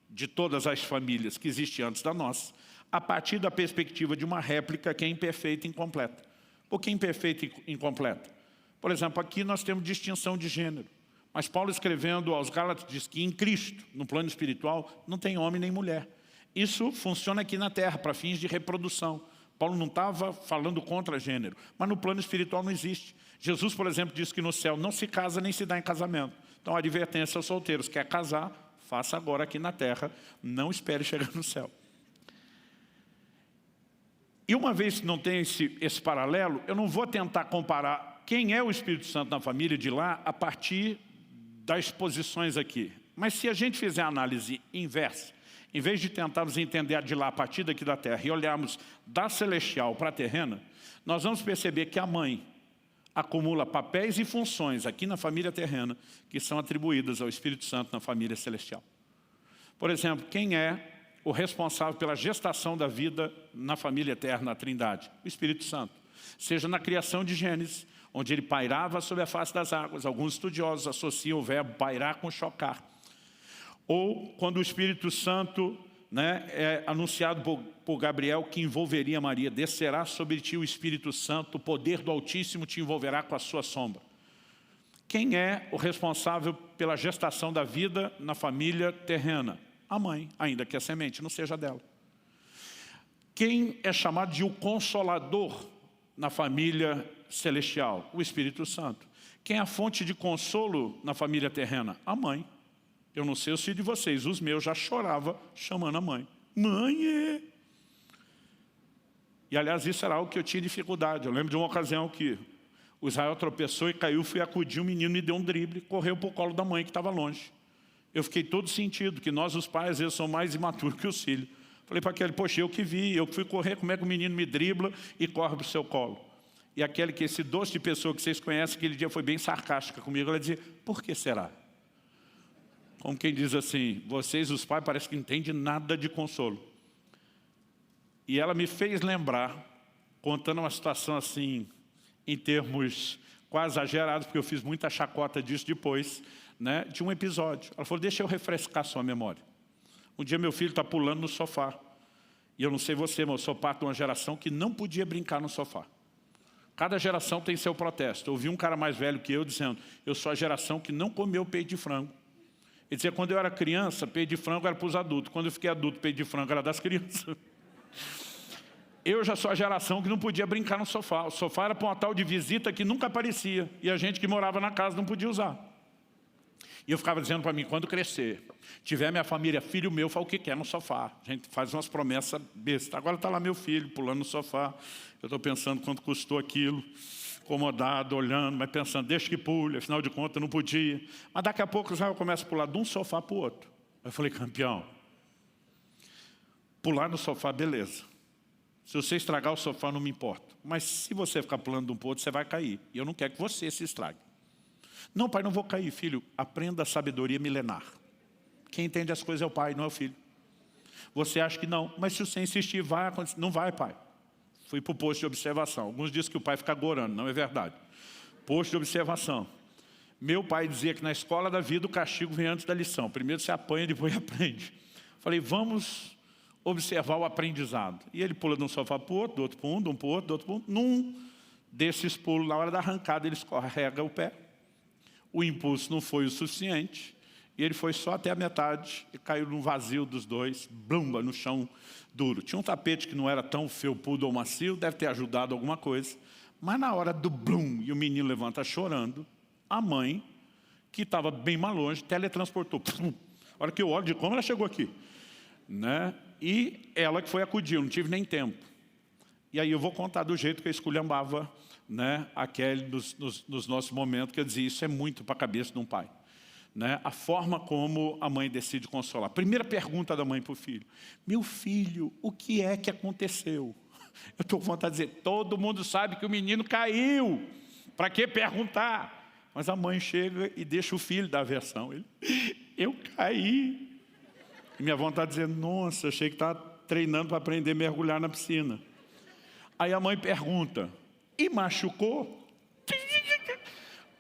de todas as famílias que existem antes da nossa, a partir da perspectiva de uma réplica que é imperfeita e incompleta. Por que imperfeita e incompleta? Por exemplo, aqui nós temos distinção de gênero, mas Paulo, escrevendo aos Gálatas, diz que em Cristo, no plano espiritual, não tem homem nem mulher. Isso funciona aqui na terra, para fins de reprodução. Paulo não estava falando contra gênero, mas no plano espiritual não existe. Jesus, por exemplo, diz que no céu não se casa nem se dá em casamento. Então a advertência aos solteiros: quer casar, faça agora aqui na terra, não espere chegar no céu. E uma vez que não tem esse paralelo, eu não vou tentar comparar quem é o Espírito Santo na família de lá a partir das posições aqui. Mas se a gente fizer a análise inversa, em vez de tentarmos entender a de lá a partir daqui da terra e olharmos da celestial para a terrena, nós vamos perceber que a mãe acumula papéis e funções aqui na família terrena que são atribuídas ao Espírito Santo na família celestial. Por exemplo, quem é o responsável pela gestação da vida na família eterna, a Trindade? O Espírito Santo. Seja na criação de Gênesis, onde ele pairava sobre a face das águas. Alguns estudiosos associam o verbo pairar com chocar. Ou quando o Espírito Santo, né, é anunciado por Gabriel que envolveria Maria: descerá sobre ti o Espírito Santo, o poder do Altíssimo te envolverá com a sua sombra. Quem é o responsável pela gestação da vida na família terrena? A mãe, ainda que a semente não seja dela. Quem é chamado de o Consolador na família celestial? O Espírito Santo. Quem é a fonte de consolo na família terrena? A mãe. Eu não sei o filho de vocês, os meus já choravam chamando a mãe. Mãe! E aliás, isso era algo que eu tinha dificuldade. Eu lembro de uma ocasião que o Israel tropeçou e caiu, fui acudir, o menino me deu um drible, correu para o colo da mãe que estava longe. Eu fiquei todo sentido, que nós os pais às vezes somos mais imaturos que os filhos. Falei para aquele: poxa, eu que vi, eu fui correr, como é que o menino me dribla e corre para o seu colo? E aquele que, esse doce de pessoa que vocês conhecem, aquele dia foi bem sarcástica comigo, ela dizia: por que será? Como quem diz assim: vocês os pais parece que não entendem nada de consolo. E ela me fez lembrar, contando uma situação assim, em termos quase exagerados, porque eu fiz muita chacota disso depois, né, de um episódio. Ela falou: deixa eu refrescar sua memória. Um dia meu filho está pulando no sofá. E eu não sei você, mas eu sou parte de uma geração que não podia brincar no sofá. Cada geração tem seu protesto. Eu ouvi um cara mais velho que eu dizendo: eu sou a geração que não comeu peito de frango. Ele dizia: quando eu era criança, peito de frango era para os adultos. Quando eu fiquei adulto, peito de frango era das crianças. Eu já sou a geração que não podia brincar no sofá. O sofá era para uma tal de visita que nunca aparecia. E a gente que morava na casa não podia usar. E eu ficava dizendo para mim: quando crescer, tiver minha família, filho meu, fala o que quer no sofá. A gente faz umas promessas bestas. Agora está lá meu filho, pulando no sofá. Eu estou pensando quanto custou aquilo. Acomodado, olhando, mas pensando: deixa que pule, afinal de contas não podia. Mas daqui a pouco o Israel começa a pular de um sofá para o outro. Eu falei: campeão, pular no sofá, beleza. Se você estragar o sofá, não me importa. Mas se você ficar pulando de um para o outro, você vai cair. E eu não quero que você se estrague. Não, pai, não vou cair, filho. Aprenda a sabedoria milenar. Quem entende as coisas é o pai, não é o filho. Você acha que não, mas se você insistir, vai acontecer. Não vai, pai. Fui para o posto de observação. Alguns dizem que o pai fica gorando, não é verdade. Posto de observação. Meu pai dizia que na escola da vida o castigo vem antes da lição. Primeiro você apanha, depois aprende. Falei: vamos observar o aprendizado. E ele pula de um sofá para o outro, do outro para um, de um para o outro, do outro para um. Num desses pulos, na hora da arrancada, ele escorrega o pé. O impulso não foi o suficiente. E ele foi só até a metade e caiu no vazio dos dois, blumba, no chão duro. Tinha um tapete que não era tão felpudo ou macio, deve ter ajudado alguma coisa. Mas na hora do blum, e o menino levanta chorando, a mãe, que estava bem mais longe, teletransportou. A hora que eu olho de como ela chegou aqui. Né? E ela que foi acudir, eu não tive nem tempo. E aí eu vou contar do jeito que eu esculhambava, né, aquele nos nossos momentos, que eu dizia: isso é muito para a cabeça de um pai. né, a forma como a mãe decide consolar. Primeira pergunta da mãe para o filho: meu filho, o que é que aconteceu? Eu estou com vontade de dizer, todo mundo sabe que o menino caiu. Para que perguntar? Mas a mãe chega e deixa o filho dar a versão. Ele: eu caí. E minha vontade de dizer, nossa, achei que estava treinando para aprender a mergulhar na piscina. Aí a mãe pergunta: e machucou?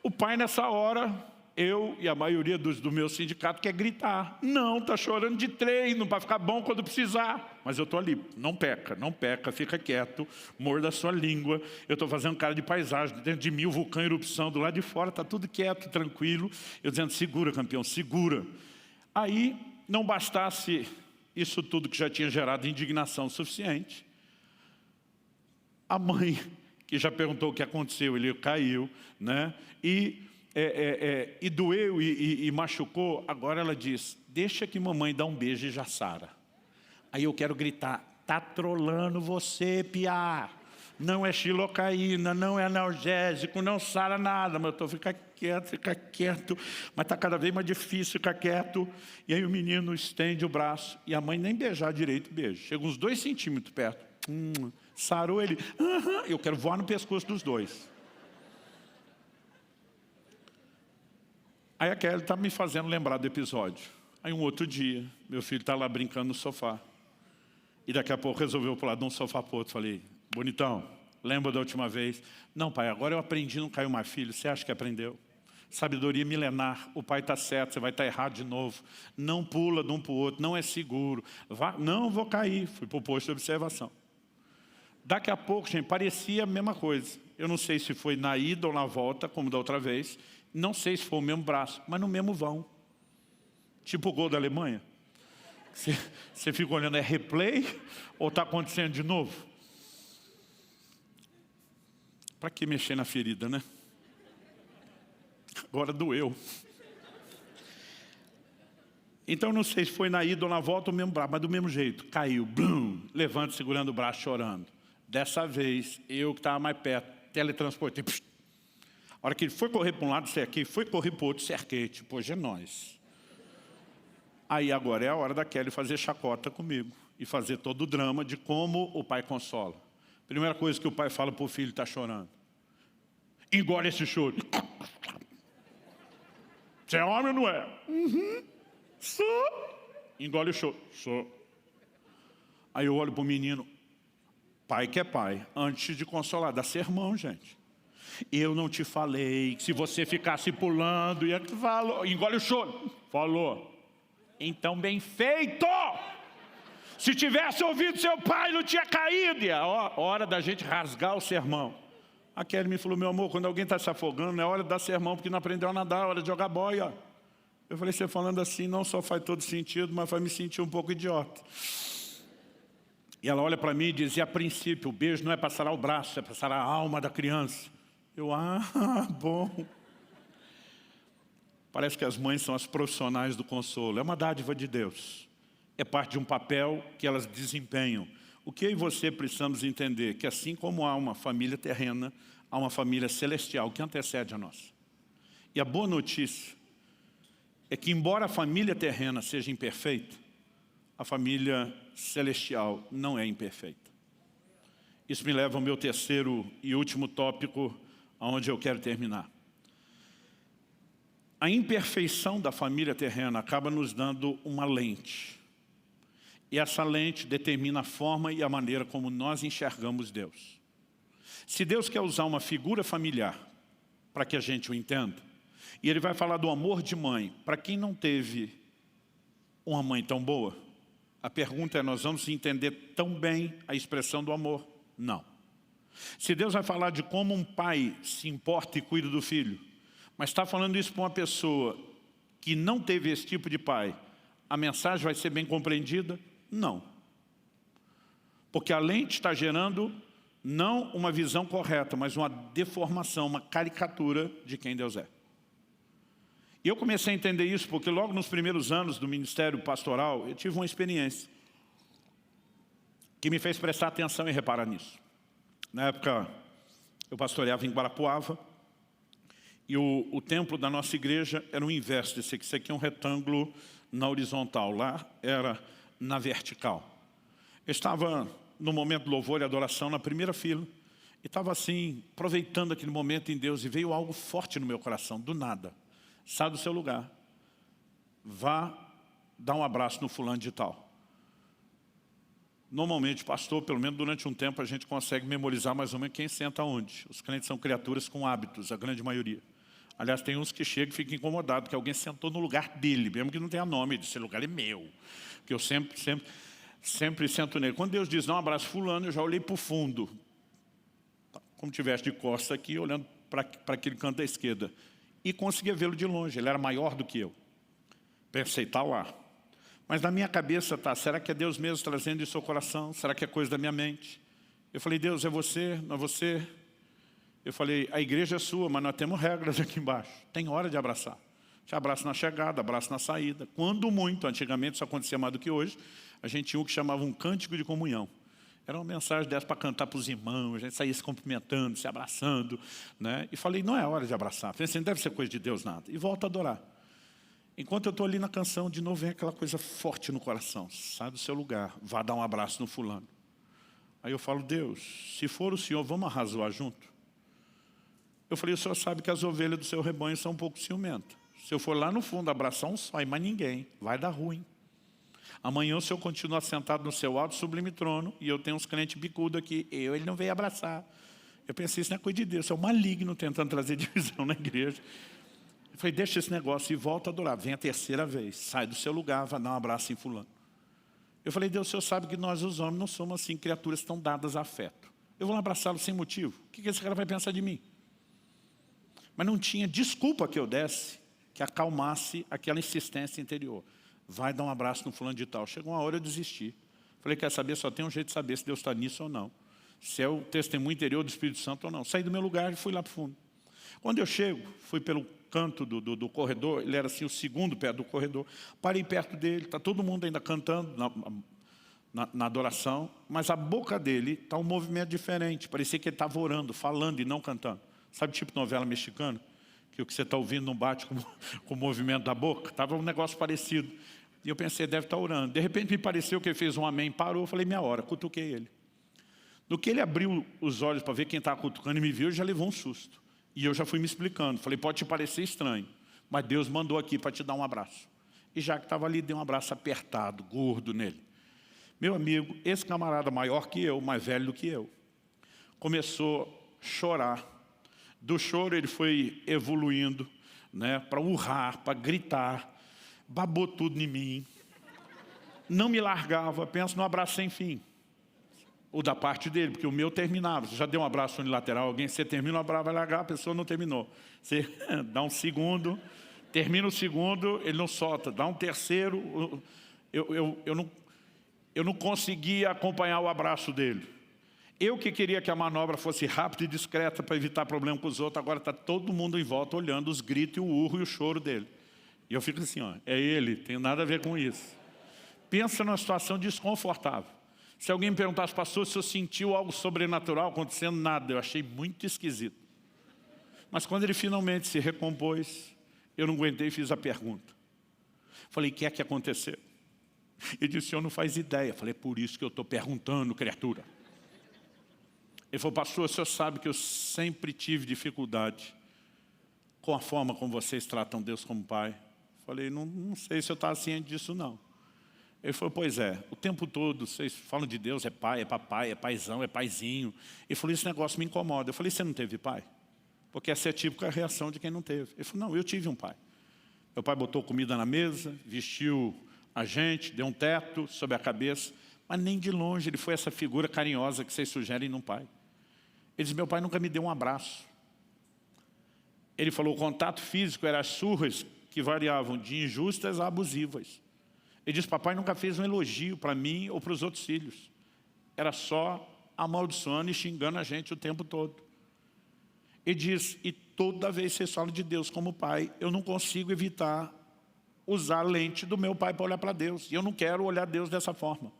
O pai nessa hora, eu e a maioria do meu sindicato quer gritar. Não, está chorando de treino para ficar bom quando precisar. Mas eu estou ali, não peca, fica quieto, morda a sua língua. Eu estou fazendo cara de paisagem, dentro de mim o vulcão em erupção, do lado de fora está tudo quieto, tranquilo. Eu dizendo, segura campeão, segura. Aí, não bastasse isso tudo que já tinha gerado indignação suficiente, a mãe, que já perguntou o que aconteceu, ele caiu, né? E doeu e machucou, agora ela diz, deixa que mamãe dá um beijo e já sara. Aí eu quero gritar, tá trolando você, piá. Não é xilocaína, não é analgésico, não sara nada. Mas eu estou, fica quieto. Mas está cada vez mais difícil ficar quieto. E aí o menino estende o braço e a mãe nem beijar direito, beijo. Chega uns 2 centímetros perto. Sarou ele. Eu quero voar no pescoço dos dois. Aí a Kelly está me fazendo lembrar do episódio. Aí um outro dia, meu filho está lá brincando no sofá. E daqui a pouco resolveu pular de um sofá para o outro. Falei, bonitão, lembra da última vez? Não, pai, agora eu aprendi, não caiu mais, filho. Você acha que aprendeu? Sabedoria milenar, o pai está certo, você vai estar errado de novo. Não pula de um para o outro, não é seguro. Não vou cair, fui para o posto de observação. Daqui a pouco, gente, parecia a mesma coisa. Eu não sei se foi na ida ou na volta, como da outra vez. Não sei se foi o mesmo braço, mas no mesmo vão. Tipo o gol da Alemanha. Você fica olhando, é replay ou está acontecendo de novo? Para que mexer na ferida, né? Agora doeu. Então não sei se foi na ida ou na volta o mesmo braço, mas do mesmo jeito. Caiu, blum, levanta segurando o braço, chorando. Dessa vez, eu que estava mais perto, teletransportei. Psh. A hora que ele foi correr para um lado, cerquei, foi correr para o outro, cerquei. Tipo, hoje é nós. Aí agora é a hora da Kelly fazer chacota comigo e fazer todo o drama de como o pai consola. Primeira coisa que o pai fala para o filho, está chorando. Engole esse choro. Você é homem ou não é? Sou. Engole o choro. Sou. Aí eu olho para o menino. Pai que é pai, antes de consolar, dá sermão, gente. Eu não te falei que se você ficasse pulando, ia falou, engole o choro. Falou. Então bem feito! Se tivesse ouvido seu pai, não tinha caído. E a hora da gente rasgar o sermão. A Kelly me falou, meu amor, quando alguém está se afogando, é hora de dar sermão, porque não aprendeu a nadar, é hora de jogar boia. Eu falei, você falando assim não só faz todo sentido, mas faz me sentir um pouco idiota. E ela olha para mim e diz, e a princípio, o beijo não é para sarar o braço, é para sarar a alma da criança. Eu, bom. Parece que as mães são as profissionais do consolo. É uma dádiva de Deus. É parte de um papel que elas desempenham. O que eu e você precisamos entender? Que assim como há uma família terrena, há uma família celestial que antecede a nossa. E a boa notícia é que, embora a família terrena seja imperfeita, a família celestial não é imperfeita. Isso me leva ao meu terceiro e último tópico, onde eu quero terminar. A imperfeição da família terrena acaba nos dando uma lente. E essa lente determina a forma e a maneira como nós enxergamos Deus. Se Deus quer usar uma figura familiar para que a gente o entenda, e Ele vai falar do amor de mãe, para quem não teve uma mãe tão boa, a pergunta é, nós vamos entender tão bem a expressão do amor? Não. Se Deus vai falar de como um pai se importa e cuida do filho, mas está falando isso para uma pessoa que não teve esse tipo de pai, a mensagem vai ser bem compreendida? Não. Porque a lente está gerando não uma visão correta, mas uma deformação, uma caricatura de quem Deus é. E eu comecei a entender isso porque logo nos primeiros anos do ministério pastoral, eu tive uma experiência que me fez prestar atenção e reparar nisso. Na época, eu pastoreava em Guarapuava, E o templo da nossa igreja era o inverso desse aqui. Isso aqui é um retângulo na horizontal, lá era na vertical. Eu estava no momento do louvor e adoração na primeira fila e estava assim, aproveitando aquele momento em Deus, e veio algo forte no meu coração, do nada. Sai do seu lugar, vá dar um abraço no fulano de tal. Normalmente, pastor, pelo menos durante um tempo, a gente consegue memorizar mais ou menos quem senta onde. Os crentes são criaturas com hábitos, a grande maioria. Aliás, tem uns que chegam e ficam incomodados, porque alguém sentou no lugar dele, mesmo que não tenha nome, esse lugar é meu. Porque eu sempre sento nele. Quando Deus diz, não, abraço fulano, eu já olhei para o fundo. Como tivesse de costa aqui, olhando para aquele canto da esquerda. E conseguia vê-lo de longe, ele era maior do que eu. Pensei, está lá. Mas na minha cabeça está, será que é Deus mesmo trazendo isso ao coração? Será que é coisa da minha mente? Eu falei, Deus, é você, não é você? Eu falei, a igreja é sua, mas nós temos regras aqui embaixo. Tem hora de abraçar. Te abraço na chegada, abraço na saída. Quando muito, antigamente isso acontecia mais do que hoje, a gente tinha o que chamava um cântico de comunhão. Era uma mensagem dessa para cantar para os irmãos, a gente saía se cumprimentando, se abraçando, né? E falei, não é hora de abraçar. Falei assim, não deve ser coisa de Deus nada. E volto a adorar. Enquanto eu estou ali na canção, de novo vem aquela coisa forte no coração. Sai do seu lugar, vá dar um abraço no fulano. Aí eu falo, Deus, se for o Senhor, vamos arrazoar junto? Eu falei, o Senhor sabe que as ovelhas do seu rebanho são um pouco ciumentas. Se eu for lá no fundo abraçar um só e mais ninguém, vai dar ruim. Amanhã o Senhor continua sentado no seu alto sublime trono e eu tenho uns crentes bicudos aqui. Ele não veio abraçar. Eu pensei, isso não é coisa de Deus, isso é o maligno tentando trazer divisão na igreja. Eu falei, deixa esse negócio e volta a adorar. Vem a terceira vez, sai do seu lugar, vai dar um abraço em fulano. Eu falei, Deus, o Senhor sabe que nós os homens não somos assim, criaturas tão dadas a afeto. Eu vou lá abraçá-lo sem motivo. O que esse cara vai pensar de mim? Mas não tinha desculpa que eu desse que acalmasse aquela insistência interior. Vai dar um abraço no fulano de tal. Chegou uma hora eu desisti. Falei, quer saber? Só tem um jeito de saber se Deus está nisso ou não. Se é o testemunho interior do Espírito Santo ou não. Saí do meu lugar e fui lá para o fundo. Quando eu chego, fui pelo canto do corredor, ele era assim o segundo pé do corredor. Parei perto dele, está todo mundo ainda cantando na adoração, mas a boca dele está um movimento diferente. Parecia que ele estava orando, falando e não cantando. Sabe tipo novela mexicana? Que o que você está ouvindo não bate com o movimento da boca? Estava um negócio parecido. E eu pensei, deve estar orando. De repente me pareceu que ele fez um amém, parou, eu falei, minha hora, cutuquei ele. No que ele abriu os olhos para ver quem estava cutucando e me viu, ele já levou um susto. E eu já fui me explicando. Falei, pode te parecer estranho, mas Deus mandou aqui para te dar um abraço. E já que estava ali, dei um abraço apertado, gordo nele. Meu amigo, esse camarada maior que eu, mais velho do que eu, começou a chorar. Do choro ele foi evoluindo, né, para urrar, para gritar, babou tudo em mim. Não me largava, penso no abraço sem fim. O da parte dele, porque o meu terminava. Você já deu um abraço unilateral, alguém, você termina o abraço, vai largar, a pessoa não terminou. Você dá um segundo, termina o segundo, ele não solta. Dá um terceiro, eu não conseguia acompanhar o abraço dele. Eu que queria que a manobra fosse rápida e discreta para evitar problema com os outros, agora está todo mundo em volta olhando os gritos, o urro e o choro dele. E eu fico assim, ó, é ele, tem nada a ver com isso. Pensa numa situação desconfortável. Se alguém me perguntasse, pastor, se eu sentiu algo sobrenatural acontecendo, nada. Eu achei muito esquisito. Mas quando ele finalmente se recompôs, eu não aguentei e fiz a pergunta. Falei, o que é que aconteceu? Ele disse, o senhor não faz ideia. Falei, por isso que eu estou perguntando, criatura. Ele falou, pastor, o senhor sabe que eu sempre tive dificuldade com a forma como vocês tratam Deus como Pai. Falei, não sei se eu estava ciente disso, não. Ele falou, pois é, o tempo todo vocês falam de Deus, é pai, é papai, é paizão, é paizinho. Ele falou, esse negócio me incomoda. Eu falei, você não teve pai? Porque essa é a típica reação de quem não teve. Ele falou, não, eu tive um pai. Meu pai botou comida na mesa, vestiu a gente, deu um teto sobre a cabeça, mas nem de longe ele foi essa figura carinhosa que vocês sugerem num pai. Ele disse, meu pai nunca me deu um abraço. Ele falou, o contato físico era as surras que variavam de injustas a abusivas. Ele disse, papai nunca fez um elogio para mim ou para os outros filhos. Era só amaldiçoando e xingando a gente o tempo todo. Ele diz, e toda vez que vocês falam de Deus como pai, eu não consigo evitar usar a lente do meu pai para olhar para Deus. E eu não quero olhar Deus dessa forma.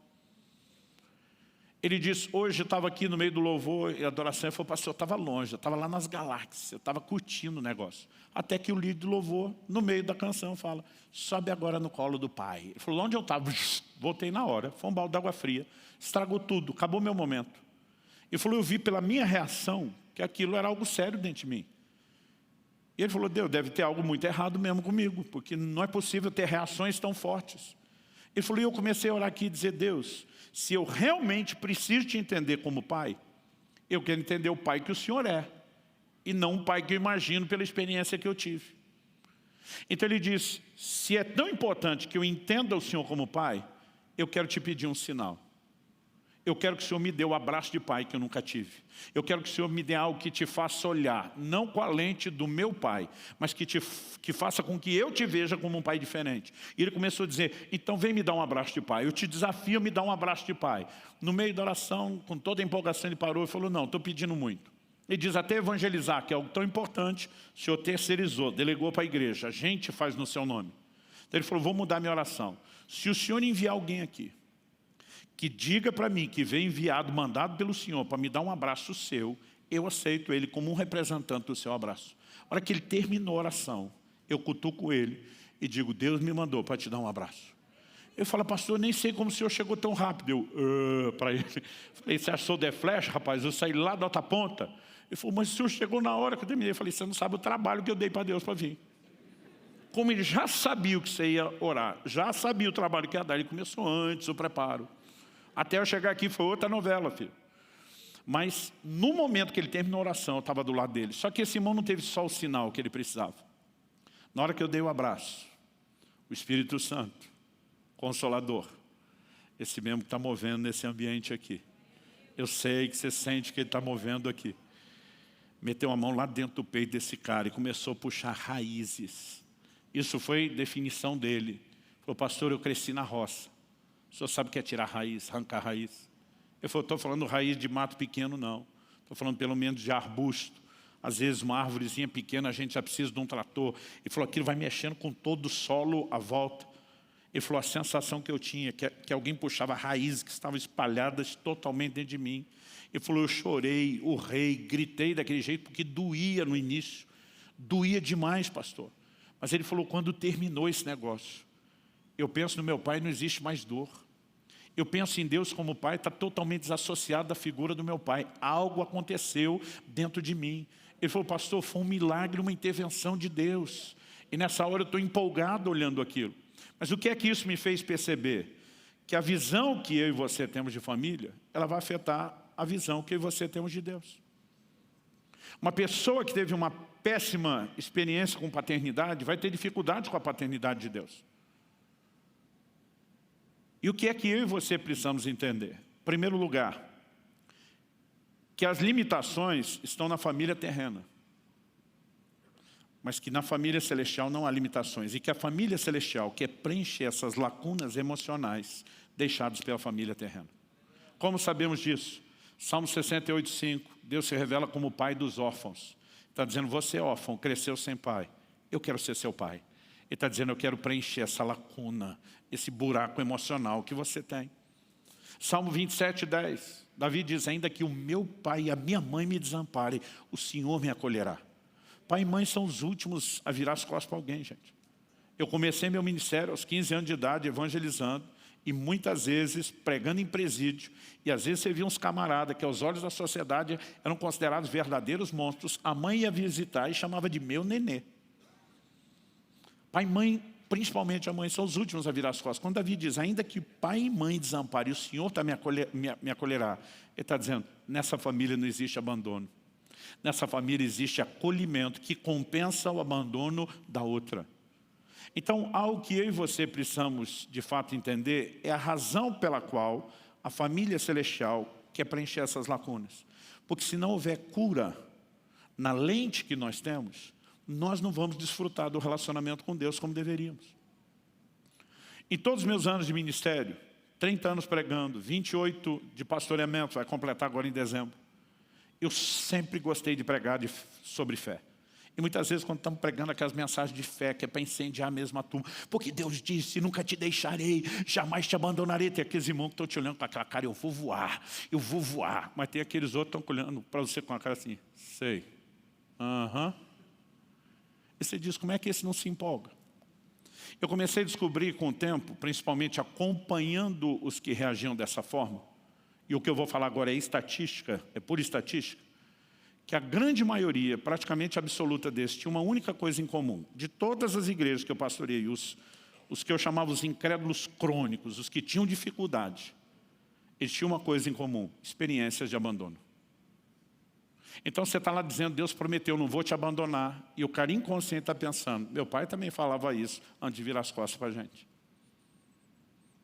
Ele disse, hoje eu estava aqui no meio do louvor e adoração, ele falou, pastor, eu estava longe, eu estava lá nas galáxias, eu estava curtindo o negócio. Até que o líder do louvor, no meio da canção, fala, sobe agora no colo do Pai. Ele falou, onde eu estava? Voltei na hora, foi um balde d'água fria, estragou tudo, acabou meu momento. Ele falou, eu vi pela minha reação que aquilo era algo sério dentro de mim. E ele falou, Deus, deve ter algo muito errado mesmo comigo, porque não é possível ter reações tão fortes. Ele falou, e eu comecei a orar aqui e dizer, Deus, se eu realmente preciso te entender como pai, eu quero entender o pai que o Senhor é, e não um pai que eu imagino pela experiência que eu tive. Então ele disse, se é tão importante que eu entenda o Senhor como pai, eu quero te pedir um sinal. Eu quero que o Senhor me dê o abraço de pai que eu nunca tive. Eu quero que o Senhor me dê algo que te faça olhar, não com a lente do meu pai, mas que faça com que eu te veja como um pai diferente. E ele começou a dizer, então vem me dar um abraço de pai. Eu te desafio a me dar um abraço de pai. No meio da oração, com toda a empolgação, ele parou e falou, não, estou pedindo muito. Ele diz, até evangelizar, que é algo tão importante, o Senhor terceirizou, delegou para a igreja. A gente faz no seu nome. Então ele falou, vou mudar minha oração. Se o Senhor enviar alguém aqui, que diga para mim que veio enviado, mandado pelo Senhor para me dar um abraço seu, eu aceito ele como um representante do seu abraço. A hora que ele terminou a oração, eu cutuco ele e digo, Deus me mandou para te dar um abraço. Ele fala, pastor, eu nem sei como o senhor chegou tão rápido. Eu, para ele, falei, você achou de flash, rapaz? Eu saí lá da outra ponta. Ele falou, mas o senhor chegou na hora que eu terminei. Eu falei, você não sabe o trabalho que eu dei para Deus para vir. Como ele já sabia o que você ia orar, já sabia o trabalho que ia dar, ele começou antes o preparo. Até eu chegar aqui foi outra novela, filho. Mas no momento que ele terminou a oração, eu estava do lado dele. Só que esse irmão não teve só o sinal que ele precisava. Na hora que eu dei o abraço, o Espírito Santo, Consolador, esse mesmo que está movendo nesse ambiente aqui. Eu sei que você sente que ele está movendo aqui. Meteu a mão lá dentro do peito desse cara e começou a puxar raízes. Isso foi definição dele. Falou, pastor, eu cresci na roça. O senhor sabe o que é tirar raiz, arrancar raiz? Eu falei, estou falando raiz de mato pequeno, não. Estou falando pelo menos de arbusto. Às vezes uma árvorezinha pequena, a gente já precisa de um trator. Ele falou, aquilo vai mexendo com todo o solo à volta. Ele falou, a sensação que eu tinha, que alguém puxava raízes que estavam espalhadas totalmente dentro de mim. Ele falou, eu chorei, urrei, gritei daquele jeito, porque doía no início. Doía demais, pastor. Mas ele falou, quando terminou esse negócio, eu penso no meu pai, não existe mais dor. Eu penso em Deus como pai, está totalmente desassociado da figura do meu pai. Algo aconteceu dentro de mim. Ele falou, pastor, foi um milagre, uma intervenção de Deus. E nessa hora eu estou empolgado olhando aquilo. Mas o que é que isso me fez perceber? Que a visão que eu e você temos de família, ela vai afetar a visão que eu e você temos de Deus. Uma pessoa que teve uma péssima experiência com paternidade, vai ter dificuldade com a paternidade de Deus. E o que é que eu e você precisamos entender? Em primeiro lugar, que as limitações estão na família terrena. Mas que na família celestial não há limitações. E que a família celestial quer preencher essas lacunas emocionais deixadas pela família terrena. Como sabemos disso? Salmo 68:5, Deus se revela como o pai dos órfãos. Está dizendo, você é órfão, cresceu sem pai. Eu quero ser seu pai. Ele está dizendo, eu quero preencher essa lacuna, esse buraco emocional que você tem. Salmo 27:10, Davi diz, ainda que o meu pai e a minha mãe me desamparem, o Senhor me acolherá. Pai e mãe são os últimos a virar as costas para alguém, gente. Eu comecei meu ministério aos 15 anos de idade, evangelizando, e muitas vezes pregando em presídio, e às vezes você via uns camaradas que aos olhos da sociedade eram considerados verdadeiros monstros. A mãe ia visitar e chamava de meu nenê. Pai e mãe, principalmente a mãe, são os últimos a virar as costas. Quando Davi diz, ainda que pai e mãe desamparem, o Senhor me acolherá. Ele está dizendo, nessa família não existe abandono. Nessa família existe acolhimento que compensa o abandono da outra. Então, algo que eu e você precisamos de fato entender é a razão pela qual a família celestial quer preencher essas lacunas. Porque se não houver cura na lente que nós temos, nós não vamos desfrutar do relacionamento com Deus como deveríamos. Em todos os meus anos de ministério, 30 anos pregando, 28 de pastoreamento, vai completar agora em dezembro, eu sempre gostei de pregar sobre fé. E muitas vezes quando estamos pregando aquelas mensagens de fé, que é para incendiar mesmo a turma, porque Deus disse, nunca te deixarei, jamais te abandonarei. Tem aqueles irmãos que estão te olhando com aquela cara, eu vou voar. Mas tem aqueles outros que estão olhando para você com a cara assim, sei. Aham. E você diz, como é que esse não se empolga? Eu comecei a descobrir com o tempo, principalmente acompanhando os que reagiam dessa forma, e o que eu vou falar agora é estatística, é pura estatística, que a grande maioria, praticamente absoluta desses, tinha uma única coisa em comum. De todas as igrejas que eu pastorei, os que eu chamava os incrédulos crônicos, os que tinham dificuldade, eles tinham uma coisa em comum, experiências de abandono. Então você está lá dizendo, Deus prometeu, não vou te abandonar. E o cara inconsciente está pensando, meu pai também falava isso antes de virar as costas para a gente.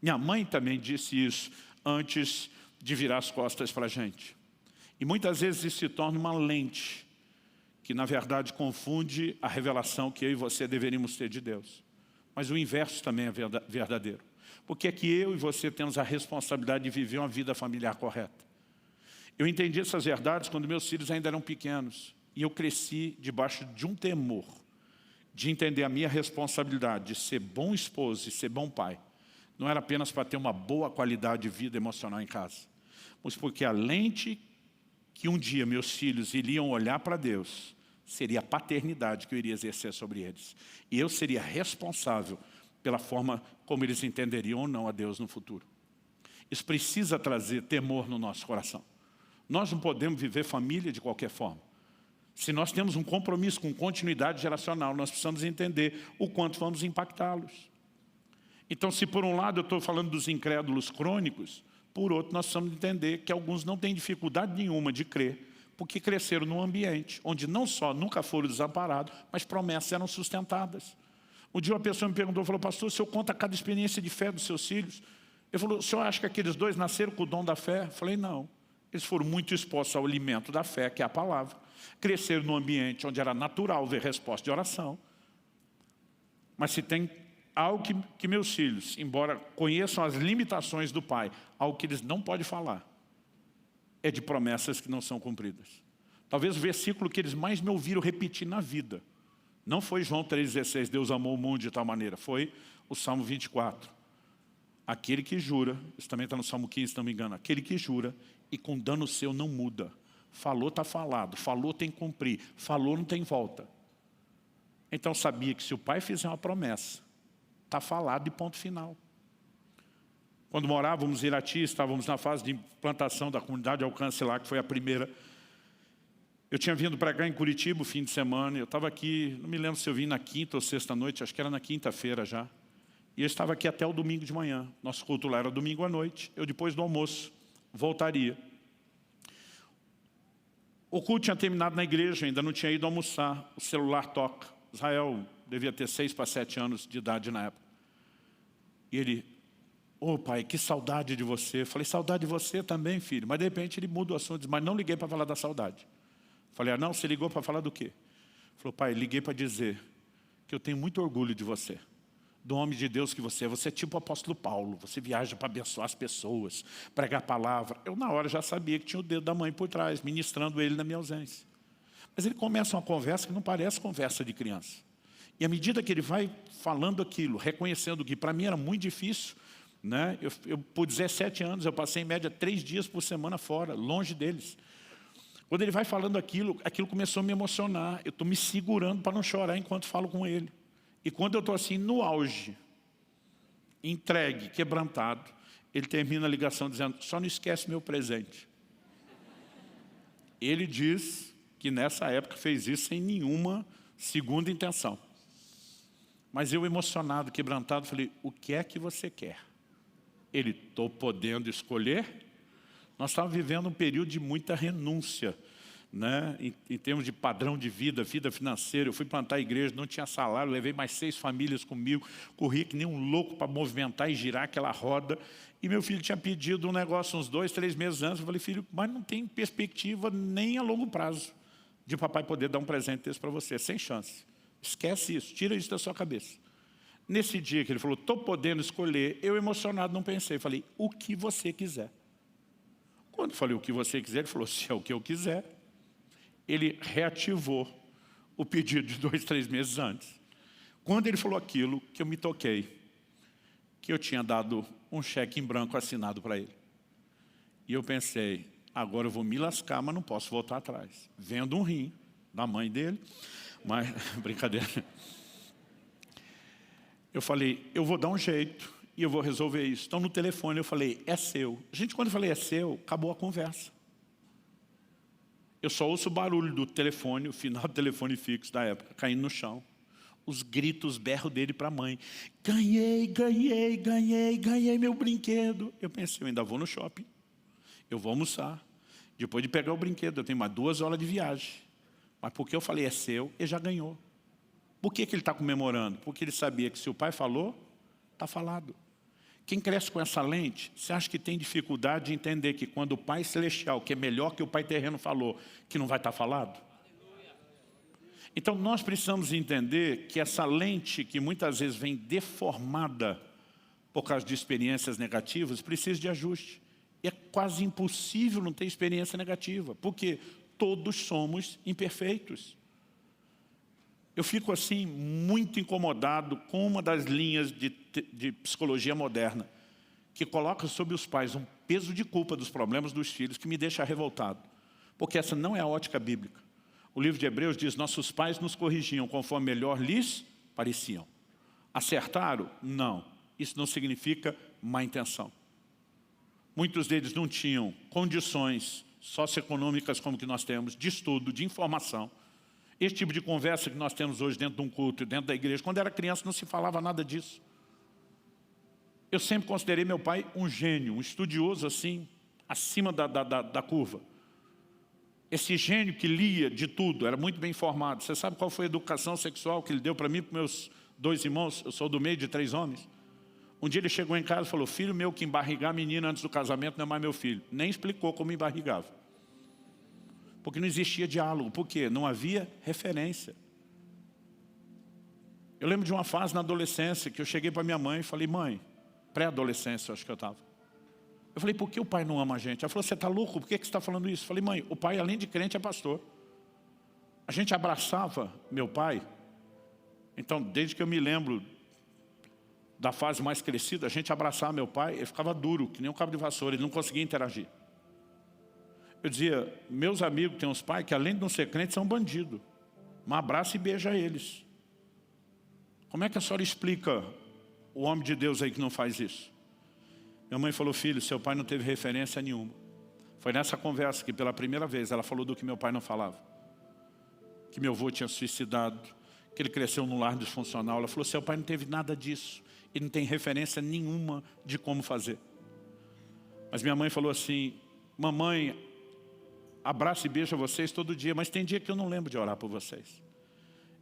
Minha mãe também disse isso antes de virar as costas para a gente. E muitas vezes isso se torna uma lente, que na verdade confunde a revelação que eu e você deveríamos ter de Deus. Mas o inverso também é verdadeiro. Porque é que eu e você temos a responsabilidade de viver uma vida familiar correta. Eu entendi essas verdades quando meus filhos ainda eram pequenos. E eu cresci debaixo de um temor, de entender a minha responsabilidade de ser bom esposo e ser bom pai. Não era apenas para ter uma boa qualidade de vida emocional em casa, mas porque a lente que um dia meus filhos iriam olhar para Deus seria a paternidade que eu iria exercer sobre eles. E eu seria responsável pela forma como eles entenderiam ou não a Deus no futuro. Isso precisa trazer temor no nosso coração. Nós não podemos viver família de qualquer forma. Se nós temos um compromisso com continuidade geracional, nós precisamos entender o quanto vamos impactá-los. Então, se por um lado eu estou falando dos incrédulos crônicos, por outro nós precisamos entender que alguns não têm dificuldade nenhuma de crer, porque cresceram num ambiente onde não só nunca foram desamparados, mas promessas eram sustentadas. Um dia uma pessoa me perguntou, falou, pastor, o senhor conta cada experiência de fé dos seus filhos? Ele falou, o senhor acha que aqueles dois nasceram com o dom da fé? Eu falei, não. Eles foram muito expostos ao alimento da fé, que é a palavra. Cresceram num ambiente onde era natural ver resposta de oração. Mas se tem algo que meus filhos, embora conheçam as limitações do pai, algo que eles não podem falar, é de promessas que não são cumpridas. Talvez o versículo que eles mais me ouviram repetir na vida, não foi João 3,16, Deus amou o mundo de tal maneira, foi o Salmo 24. Aquele que jura, isso também está no Salmo 15, se não me engano, aquele que jura e com dano seu não muda. Falou, está falado, falou, tem que cumprir, falou, não tem volta. Então sabia que se o pai fizer uma promessa, está falado de ponto final. Quando morávamos em Irati, estávamos na fase de implantação da comunidade de alcance lá, que foi a primeira. Eu tinha vindo para cá em Curitiba o fim de semana, eu estava aqui, não me lembro se eu vim na quinta ou sexta noite, acho que era na quinta-feira já. E eu estava aqui até o domingo de manhã. Nosso culto lá era domingo à noite, eu depois do almoço voltaria. O culto tinha terminado na igreja, ainda não tinha ido almoçar, o celular toca. Israel devia ter 6 para 7 anos de idade na época. E ele, ô pai, que saudade de você. Eu falei, saudade de você também, filho. Mas de repente ele muda o assunto, diz, mas não liguei para falar da saudade. Eu falei, não, você ligou para falar do quê? Ele falou, pai, liguei para dizer que eu tenho muito orgulho de você, do homem de Deus que você é. Você é tipo o apóstolo Paulo, você viaja para abençoar as pessoas, pregar a palavra. Eu na hora já sabia que tinha o dedo da mãe por trás, ministrando ele na minha ausência. Mas ele começa uma conversa que não parece conversa de criança. E à medida que ele vai falando aquilo, reconhecendo que para mim era muito difícil, né? Eu por 17 anos, eu passei em média 3 dias por semana fora, longe deles. Quando ele vai falando aquilo começou a me emocionar. Eu estou me segurando para não chorar enquanto falo com ele. E quando eu estou assim no auge, entregue, quebrantado, ele termina a ligação dizendo, só não esquece meu presente. Ele diz que nessa época fez isso sem nenhuma segunda intenção. Mas eu emocionado, quebrantado, falei, o que é que você quer? Ele, estou podendo escolher? Nós estávamos vivendo um período de muita renúncia, né? Em termos de padrão de vida, vida financeira. Eu fui plantar a igreja, não tinha salário, levei mais 6 famílias comigo, corri que nem um louco para movimentar e girar aquela roda. E meu filho tinha pedido um negócio uns 2, 3 meses antes. Eu falei, filho, mas não tem perspectiva nem a longo prazo de papai poder dar um presente desse para você, sem chance. Esquece isso, tira isso da sua cabeça. Nesse dia que ele falou, estou podendo escolher, eu emocionado não pensei, falei, o que você quiser. Quando eu falei o que você quiser, ele falou, se é o que eu quiser. Ele reativou o pedido de 2, 3 meses antes. Quando ele falou aquilo, que eu me toquei, que eu tinha dado um cheque em branco assinado para ele. E eu pensei, agora eu vou me lascar, mas não posso voltar atrás. Vendo um rim da mãe dele, mas, brincadeira. Eu falei, eu vou dar um jeito e eu vou resolver isso. Então no telefone eu falei, é seu. Gente, quando eu falei é seu, acabou a conversa. Eu só ouço o barulho do telefone, o final do telefone fixo da época, caindo no chão. Os gritos, berro dele para a mãe. Ganhei, ganhei, ganhei, ganhei meu brinquedo. Eu pensei, eu ainda vou no shopping. Eu vou almoçar. Depois de pegar o brinquedo, eu tenho mais 2 horas de viagem. Mas porque eu falei, é seu, ele já ganhou. Por que ele está comemorando? Porque ele sabia que se o pai falou, está falado. Quem cresce com essa lente, você acha que tem dificuldade de entender que quando o Pai Celestial, que é melhor que o Pai Terreno falou, que não vai estar falado? Então nós precisamos entender que essa lente, que muitas vezes vem deformada por causa de experiências negativas, precisa de ajuste. E é quase impossível não ter experiência negativa, porque todos somos imperfeitos. Eu fico assim muito incomodado com uma das linhas de psicologia moderna, que coloca sobre os pais um peso de culpa dos problemas dos filhos que me deixa revoltado. Porque essa não é a ótica bíblica. O livro de Hebreus diz, nossos pais nos corrigiam conforme melhor lhes pareciam. Acertaram? Não. Isso não significa má intenção. Muitos deles não tinham condições socioeconômicas como que nós temos, de estudo, de informação. Esse tipo de conversa que nós temos hoje dentro de um culto, dentro da igreja, quando era criança não se falava nada disso. Eu sempre considerei meu pai um gênio, um estudioso assim, acima da curva. Esse gênio que lia de tudo, era muito bem informado. Você sabe qual foi a educação sexual que ele deu para mim e para meus 2 irmãos? Eu sou do meio de 3 homens. Um dia ele chegou em casa e falou, filho meu que embarrigar a menina antes do casamento não é mais meu filho. Nem explicou como embarrigava. Porque não existia diálogo. Por quê? Não havia referência. Eu lembro de uma fase na adolescência que eu cheguei para minha mãe e falei, mãe, pré-adolescência eu acho que eu estava. Eu falei, por que o pai não ama a gente? Ela falou, você está louco? Por que você está falando isso? Eu falei, mãe, o pai além de crente é pastor. A gente abraçava meu pai. Então, desde que eu me lembro da fase mais crescida, a gente abraçava meu pai, ele ficava duro, que nem um cabo de vassoura, ele não conseguia interagir. Eu dizia, meus amigos têm uns pais que além de não ser crentes, são bandidos. Um abraço e beija eles. Como é que a senhora explica o homem de Deus aí que não faz isso? Minha mãe falou, filho, seu pai não teve referência nenhuma. Foi nessa conversa que pela primeira vez ela falou do que meu pai não falava. Que meu avô tinha suicidado, que ele cresceu num lar disfuncional. Ela falou, seu pai não teve nada disso. Ele não tem referência nenhuma de como fazer. Mas minha mãe falou assim, mamãe, abraço e beija vocês todo dia, mas tem dia que eu não lembro de orar por vocês.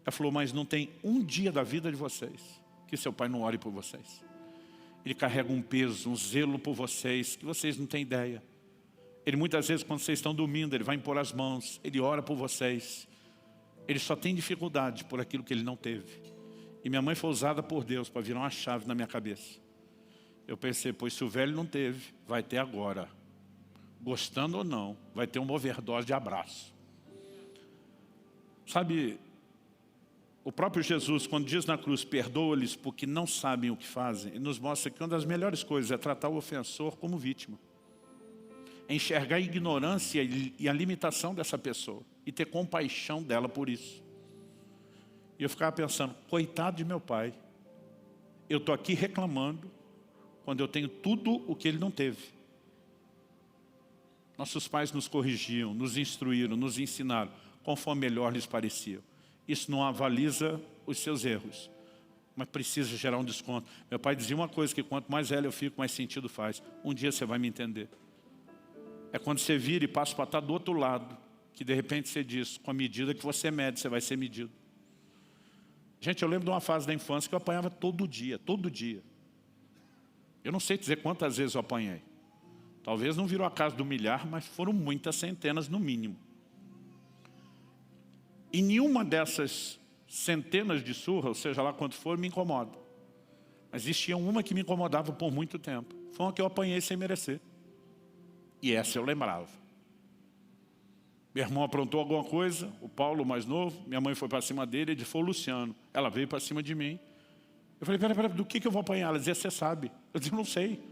Ela falou, mas não tem um dia da vida de vocês que seu pai não ore por vocês. Ele carrega um peso, um zelo por vocês, que vocês não têm ideia. Ele muitas vezes, quando vocês estão dormindo, ele vai impor as mãos, ele ora por vocês. Ele só tem dificuldade por aquilo que ele não teve. E minha mãe foi usada por Deus para virar uma chave na minha cabeça. Eu pensei, pois se o velho não teve, vai ter agora. Gostando ou não, vai ter uma overdose de abraço. Sabe, o próprio Jesus, quando diz na cruz, perdoa-lhes porque não sabem o que fazem, ele nos mostra que uma das melhores coisas é tratar o ofensor como vítima. É enxergar a ignorância e a limitação dessa pessoa e ter compaixão dela por isso. E eu ficava pensando, coitado de meu pai, eu estou aqui reclamando quando eu tenho tudo o que ele não teve. Nossos pais nos corrigiam, nos instruíram, nos ensinaram, conforme melhor lhes parecia. Isso não avaliza os seus erros, mas precisa gerar um desconto. Meu pai dizia uma coisa, que quanto mais velho eu fico, mais sentido faz. Um dia você vai me entender. É quando você vira e passa para estar do outro lado, que de repente você diz, com a medida que você mede, você vai ser medido. Gente, eu lembro de uma fase da infância que eu apanhava todo dia, todo dia. Eu não sei dizer quantas vezes eu apanhei. Talvez não virou a casa do milhar, mas foram muitas centenas no mínimo. E nenhuma dessas centenas de surras, ou seja lá quanto for, me incomoda. Mas existia uma que me incomodava por muito tempo. Foi uma que eu apanhei sem merecer. E essa eu lembrava. Meu irmão aprontou alguma coisa, o Paulo, o mais novo, minha mãe foi para cima dele, ele disse, foi o Luciano. Ela veio para cima de mim. Eu falei, pera, do que eu vou apanhar? Ela dizia, você sabe. Eu disse, não sei.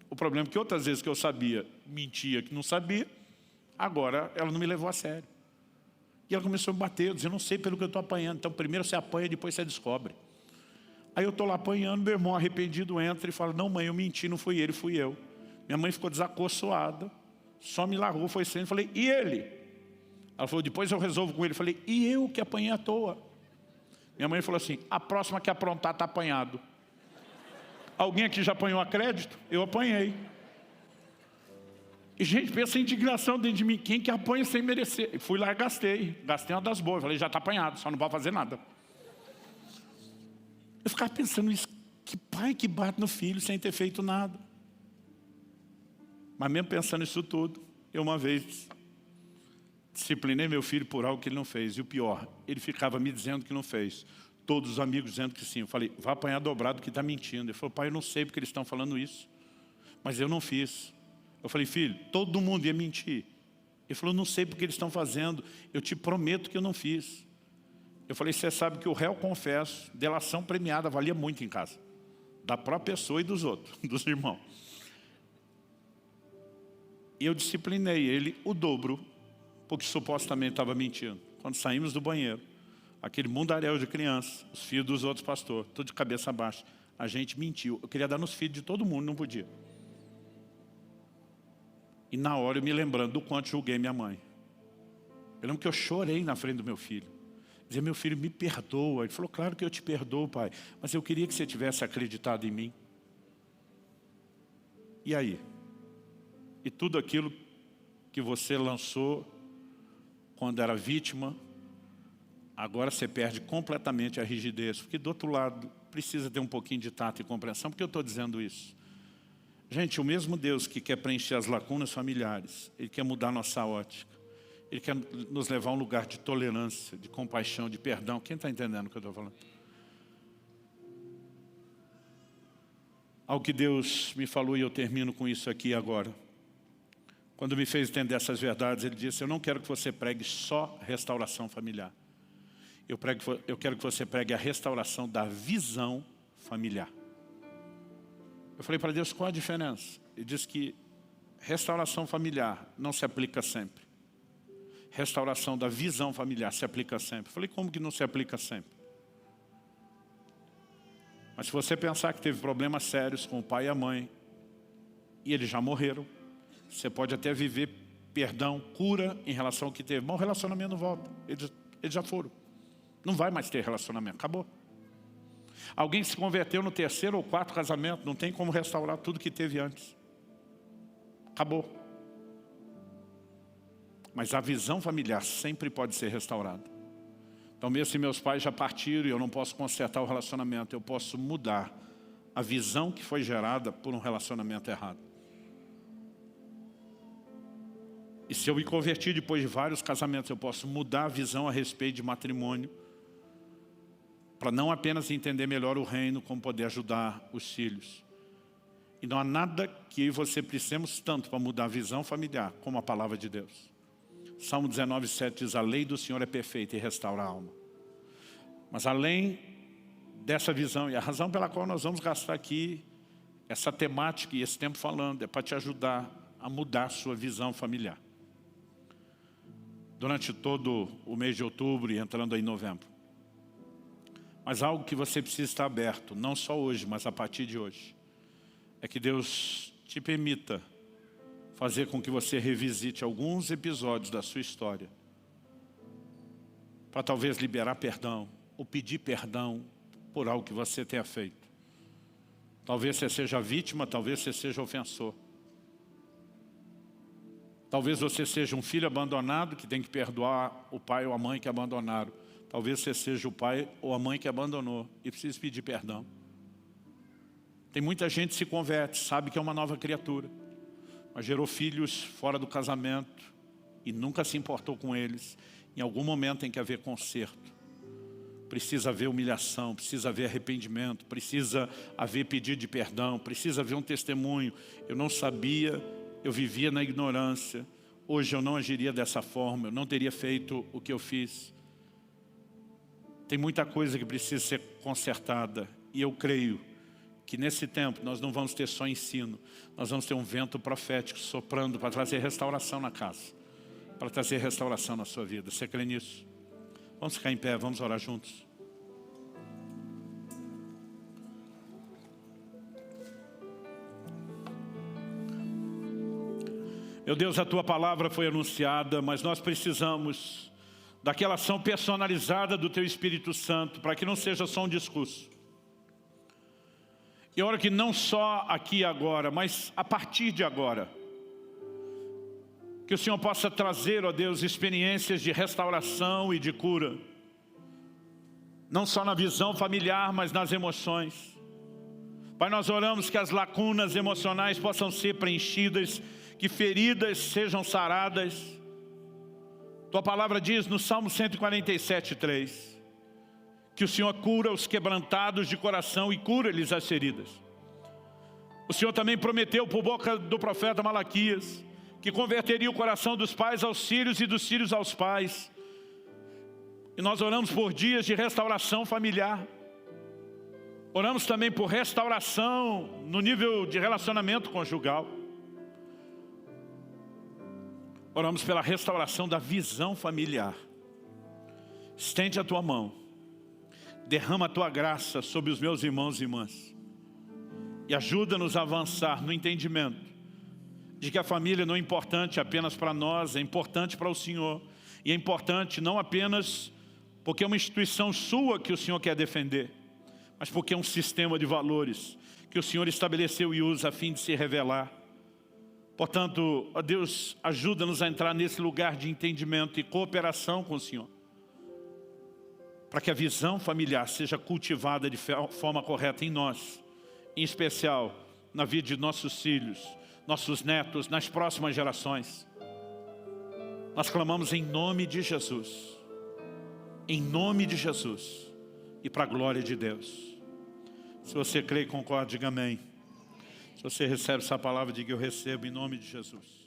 O problema é que outras vezes que eu sabia, mentia que não sabia, agora ela não me levou a sério. E ela começou a me bater, eu disse, eu não sei pelo que eu estou apanhando. Então primeiro você apanha, depois você descobre. Aí eu estou lá apanhando, meu irmão arrependido entra e fala, não mãe, eu menti, não fui ele, fui eu. Minha mãe ficou desacorçoada, só me largou, foi sendo, falei, e ele? Ela falou, depois eu resolvo com ele. Eu falei, e eu que apanhei à toa? Minha mãe falou assim, a próxima que aprontar está apanhado. Alguém aqui já apanhou a crédito? Eu apanhei. E gente, pensa em indignação dentro de mim, quem que apanha sem merecer? E fui lá e gastei uma das boas. Eu falei, já está apanhado, só não vai fazer nada. Eu ficava pensando isso, que pai que bate no filho sem ter feito nada. Mas mesmo pensando nisso tudo, eu uma vez disciplinei meu filho por algo que ele não fez. E o pior, ele ficava me dizendo que não fez. Todos os amigos dizendo que sim. Eu falei, vai apanhar dobrado que está mentindo. Ele falou, pai, eu não sei porque eles estão falando isso. Mas eu não fiz. Eu falei, filho, todo mundo ia mentir. Ele falou, não sei porque eles estão fazendo. Eu te prometo que eu não fiz. Eu falei, você sabe que o réu confesso, delação premiada, valia muito em casa. Da própria pessoa e dos outros, dos irmãos. E eu disciplinei ele o dobro, porque supostamente estava mentindo. Quando saímos do banheiro, aquele mundaréu de crianças, os filhos dos outros pastores, tudo de cabeça baixa, a gente mentiu. Eu queria dar nos filhos de todo mundo, não podia. E na hora eu me lembrando do quanto julguei minha mãe. Eu lembro que eu chorei na frente do meu filho. Dizia, meu filho, me perdoa. Ele falou, claro que eu te perdoo, pai, mas eu queria que você tivesse acreditado em mim. E aí? E tudo aquilo que você lançou quando era vítima, agora você perde completamente a rigidez. Porque do outro lado, precisa ter um pouquinho de tato e compreensão. Por que eu estou dizendo isso? Gente, o mesmo Deus que quer preencher as lacunas familiares, Ele quer mudar nossa ótica. Ele quer nos levar a um lugar de tolerância, de compaixão, de perdão. Quem está entendendo o que eu estou falando? Algo que Deus me falou e eu termino com isso aqui agora. Quando me fez entender essas verdades, Ele disse, eu não quero que você pregue só restauração familiar. Eu quero que você pregue a restauração da visão familiar. Eu falei para Deus, qual a diferença? Ele disse que restauração familiar não se aplica sempre. Restauração da visão familiar se aplica sempre. Eu falei, como que não se aplica sempre? Mas se você pensar que teve problemas sérios com o pai e a mãe, e eles já morreram, você pode até viver perdão, cura em relação ao que teve. Mas o relacionamento não volta. Eles já foram. Não vai mais ter relacionamento. Acabou. Alguém se converteu no terceiro ou quarto casamento, não tem como restaurar tudo que teve antes. Acabou. Mas a visão familiar sempre pode ser restaurada. Então mesmo se meus pais já partiram e eu não posso consertar o relacionamento, eu posso mudar a visão que foi gerada por um relacionamento errado. E se eu me convertir depois de vários casamentos, eu posso mudar a visão a respeito de matrimônio, para não apenas entender melhor o reino, como poder ajudar os filhos. E não há nada que eu e você precisemos tanto para mudar a visão familiar, como a palavra de Deus. Salmo 19:7 diz, a lei do Senhor é perfeita e restaura a alma. Mas além dessa visão, e a razão pela qual nós vamos gastar aqui essa temática e esse tempo falando, é para te ajudar a mudar a sua visão familiar. Durante todo o mês de outubro e entrando aí em novembro. Mas algo que você precisa estar aberto, não só hoje, mas a partir de hoje, é que Deus te permita fazer com que você revisite alguns episódios da sua história, para talvez liberar perdão, ou pedir perdão por algo que você tenha feito. Talvez você seja vítima, talvez você seja ofensor. Talvez você seja um filho abandonado que tem que perdoar o pai ou a mãe que abandonaram. Talvez você seja o pai ou a mãe que abandonou e precisa pedir perdão. Tem muita gente que se converte, sabe que é uma nova criatura, mas gerou filhos fora do casamento e nunca se importou com eles. Em algum momento tem que haver conserto. Precisa haver humilhação, precisa haver arrependimento, precisa haver pedido de perdão, precisa haver um testemunho. Eu não sabia, eu vivia na ignorância. hoje eu não agiria dessa forma, eu não teria feito o que eu fiz. Tem muita coisa que precisa ser consertada e eu creio que nesse tempo nós não vamos ter só ensino, nós vamos ter um vento profético soprando para trazer restauração na casa, para trazer restauração na sua vida. Você crê nisso? Vamos ficar em pé, vamos orar juntos. Meu Deus, a Tua palavra foi anunciada, mas nós precisamos daquela ação personalizada do Teu Espírito Santo, para que não seja só um discurso. E oro que não só aqui e agora, mas a partir de agora, que o Senhor possa trazer, ó Deus, experiências de restauração e de cura, não só na visão familiar, mas nas emoções. Pai, nós oramos que as lacunas emocionais possam ser preenchidas, que feridas sejam saradas. Tua palavra diz no Salmo 147:3, que o Senhor cura os quebrantados de coração e cura-lhes as feridas. O Senhor também prometeu por boca do profeta Malaquias que converteria o coração dos pais aos filhos e dos filhos aos pais. E nós oramos por dias de restauração familiar. Oramos também por restauração no nível de relacionamento conjugal. Oramos pela restauração da visão familiar. Estende a Tua mão. Derrama a Tua graça sobre os meus irmãos e irmãs. E ajuda-nos a avançar no entendimento de que a família não é importante apenas para nós, é importante para o Senhor. E é importante não apenas porque é uma instituição sua que o Senhor quer defender, mas porque é um sistema de valores que o Senhor estabeleceu e usa a fim de se revelar. Portanto, ó Deus, ajuda-nos a entrar nesse lugar de entendimento e cooperação com o Senhor, para que a visão familiar seja cultivada de forma correta em nós, em especial na vida de nossos filhos, nossos netos, nas próximas gerações. Nós clamamos em nome de Jesus, em nome de Jesus e para a glória de Deus. Se você crê e concorda, diga amém. Se você recebe essa palavra, diga eu recebo em nome de Jesus.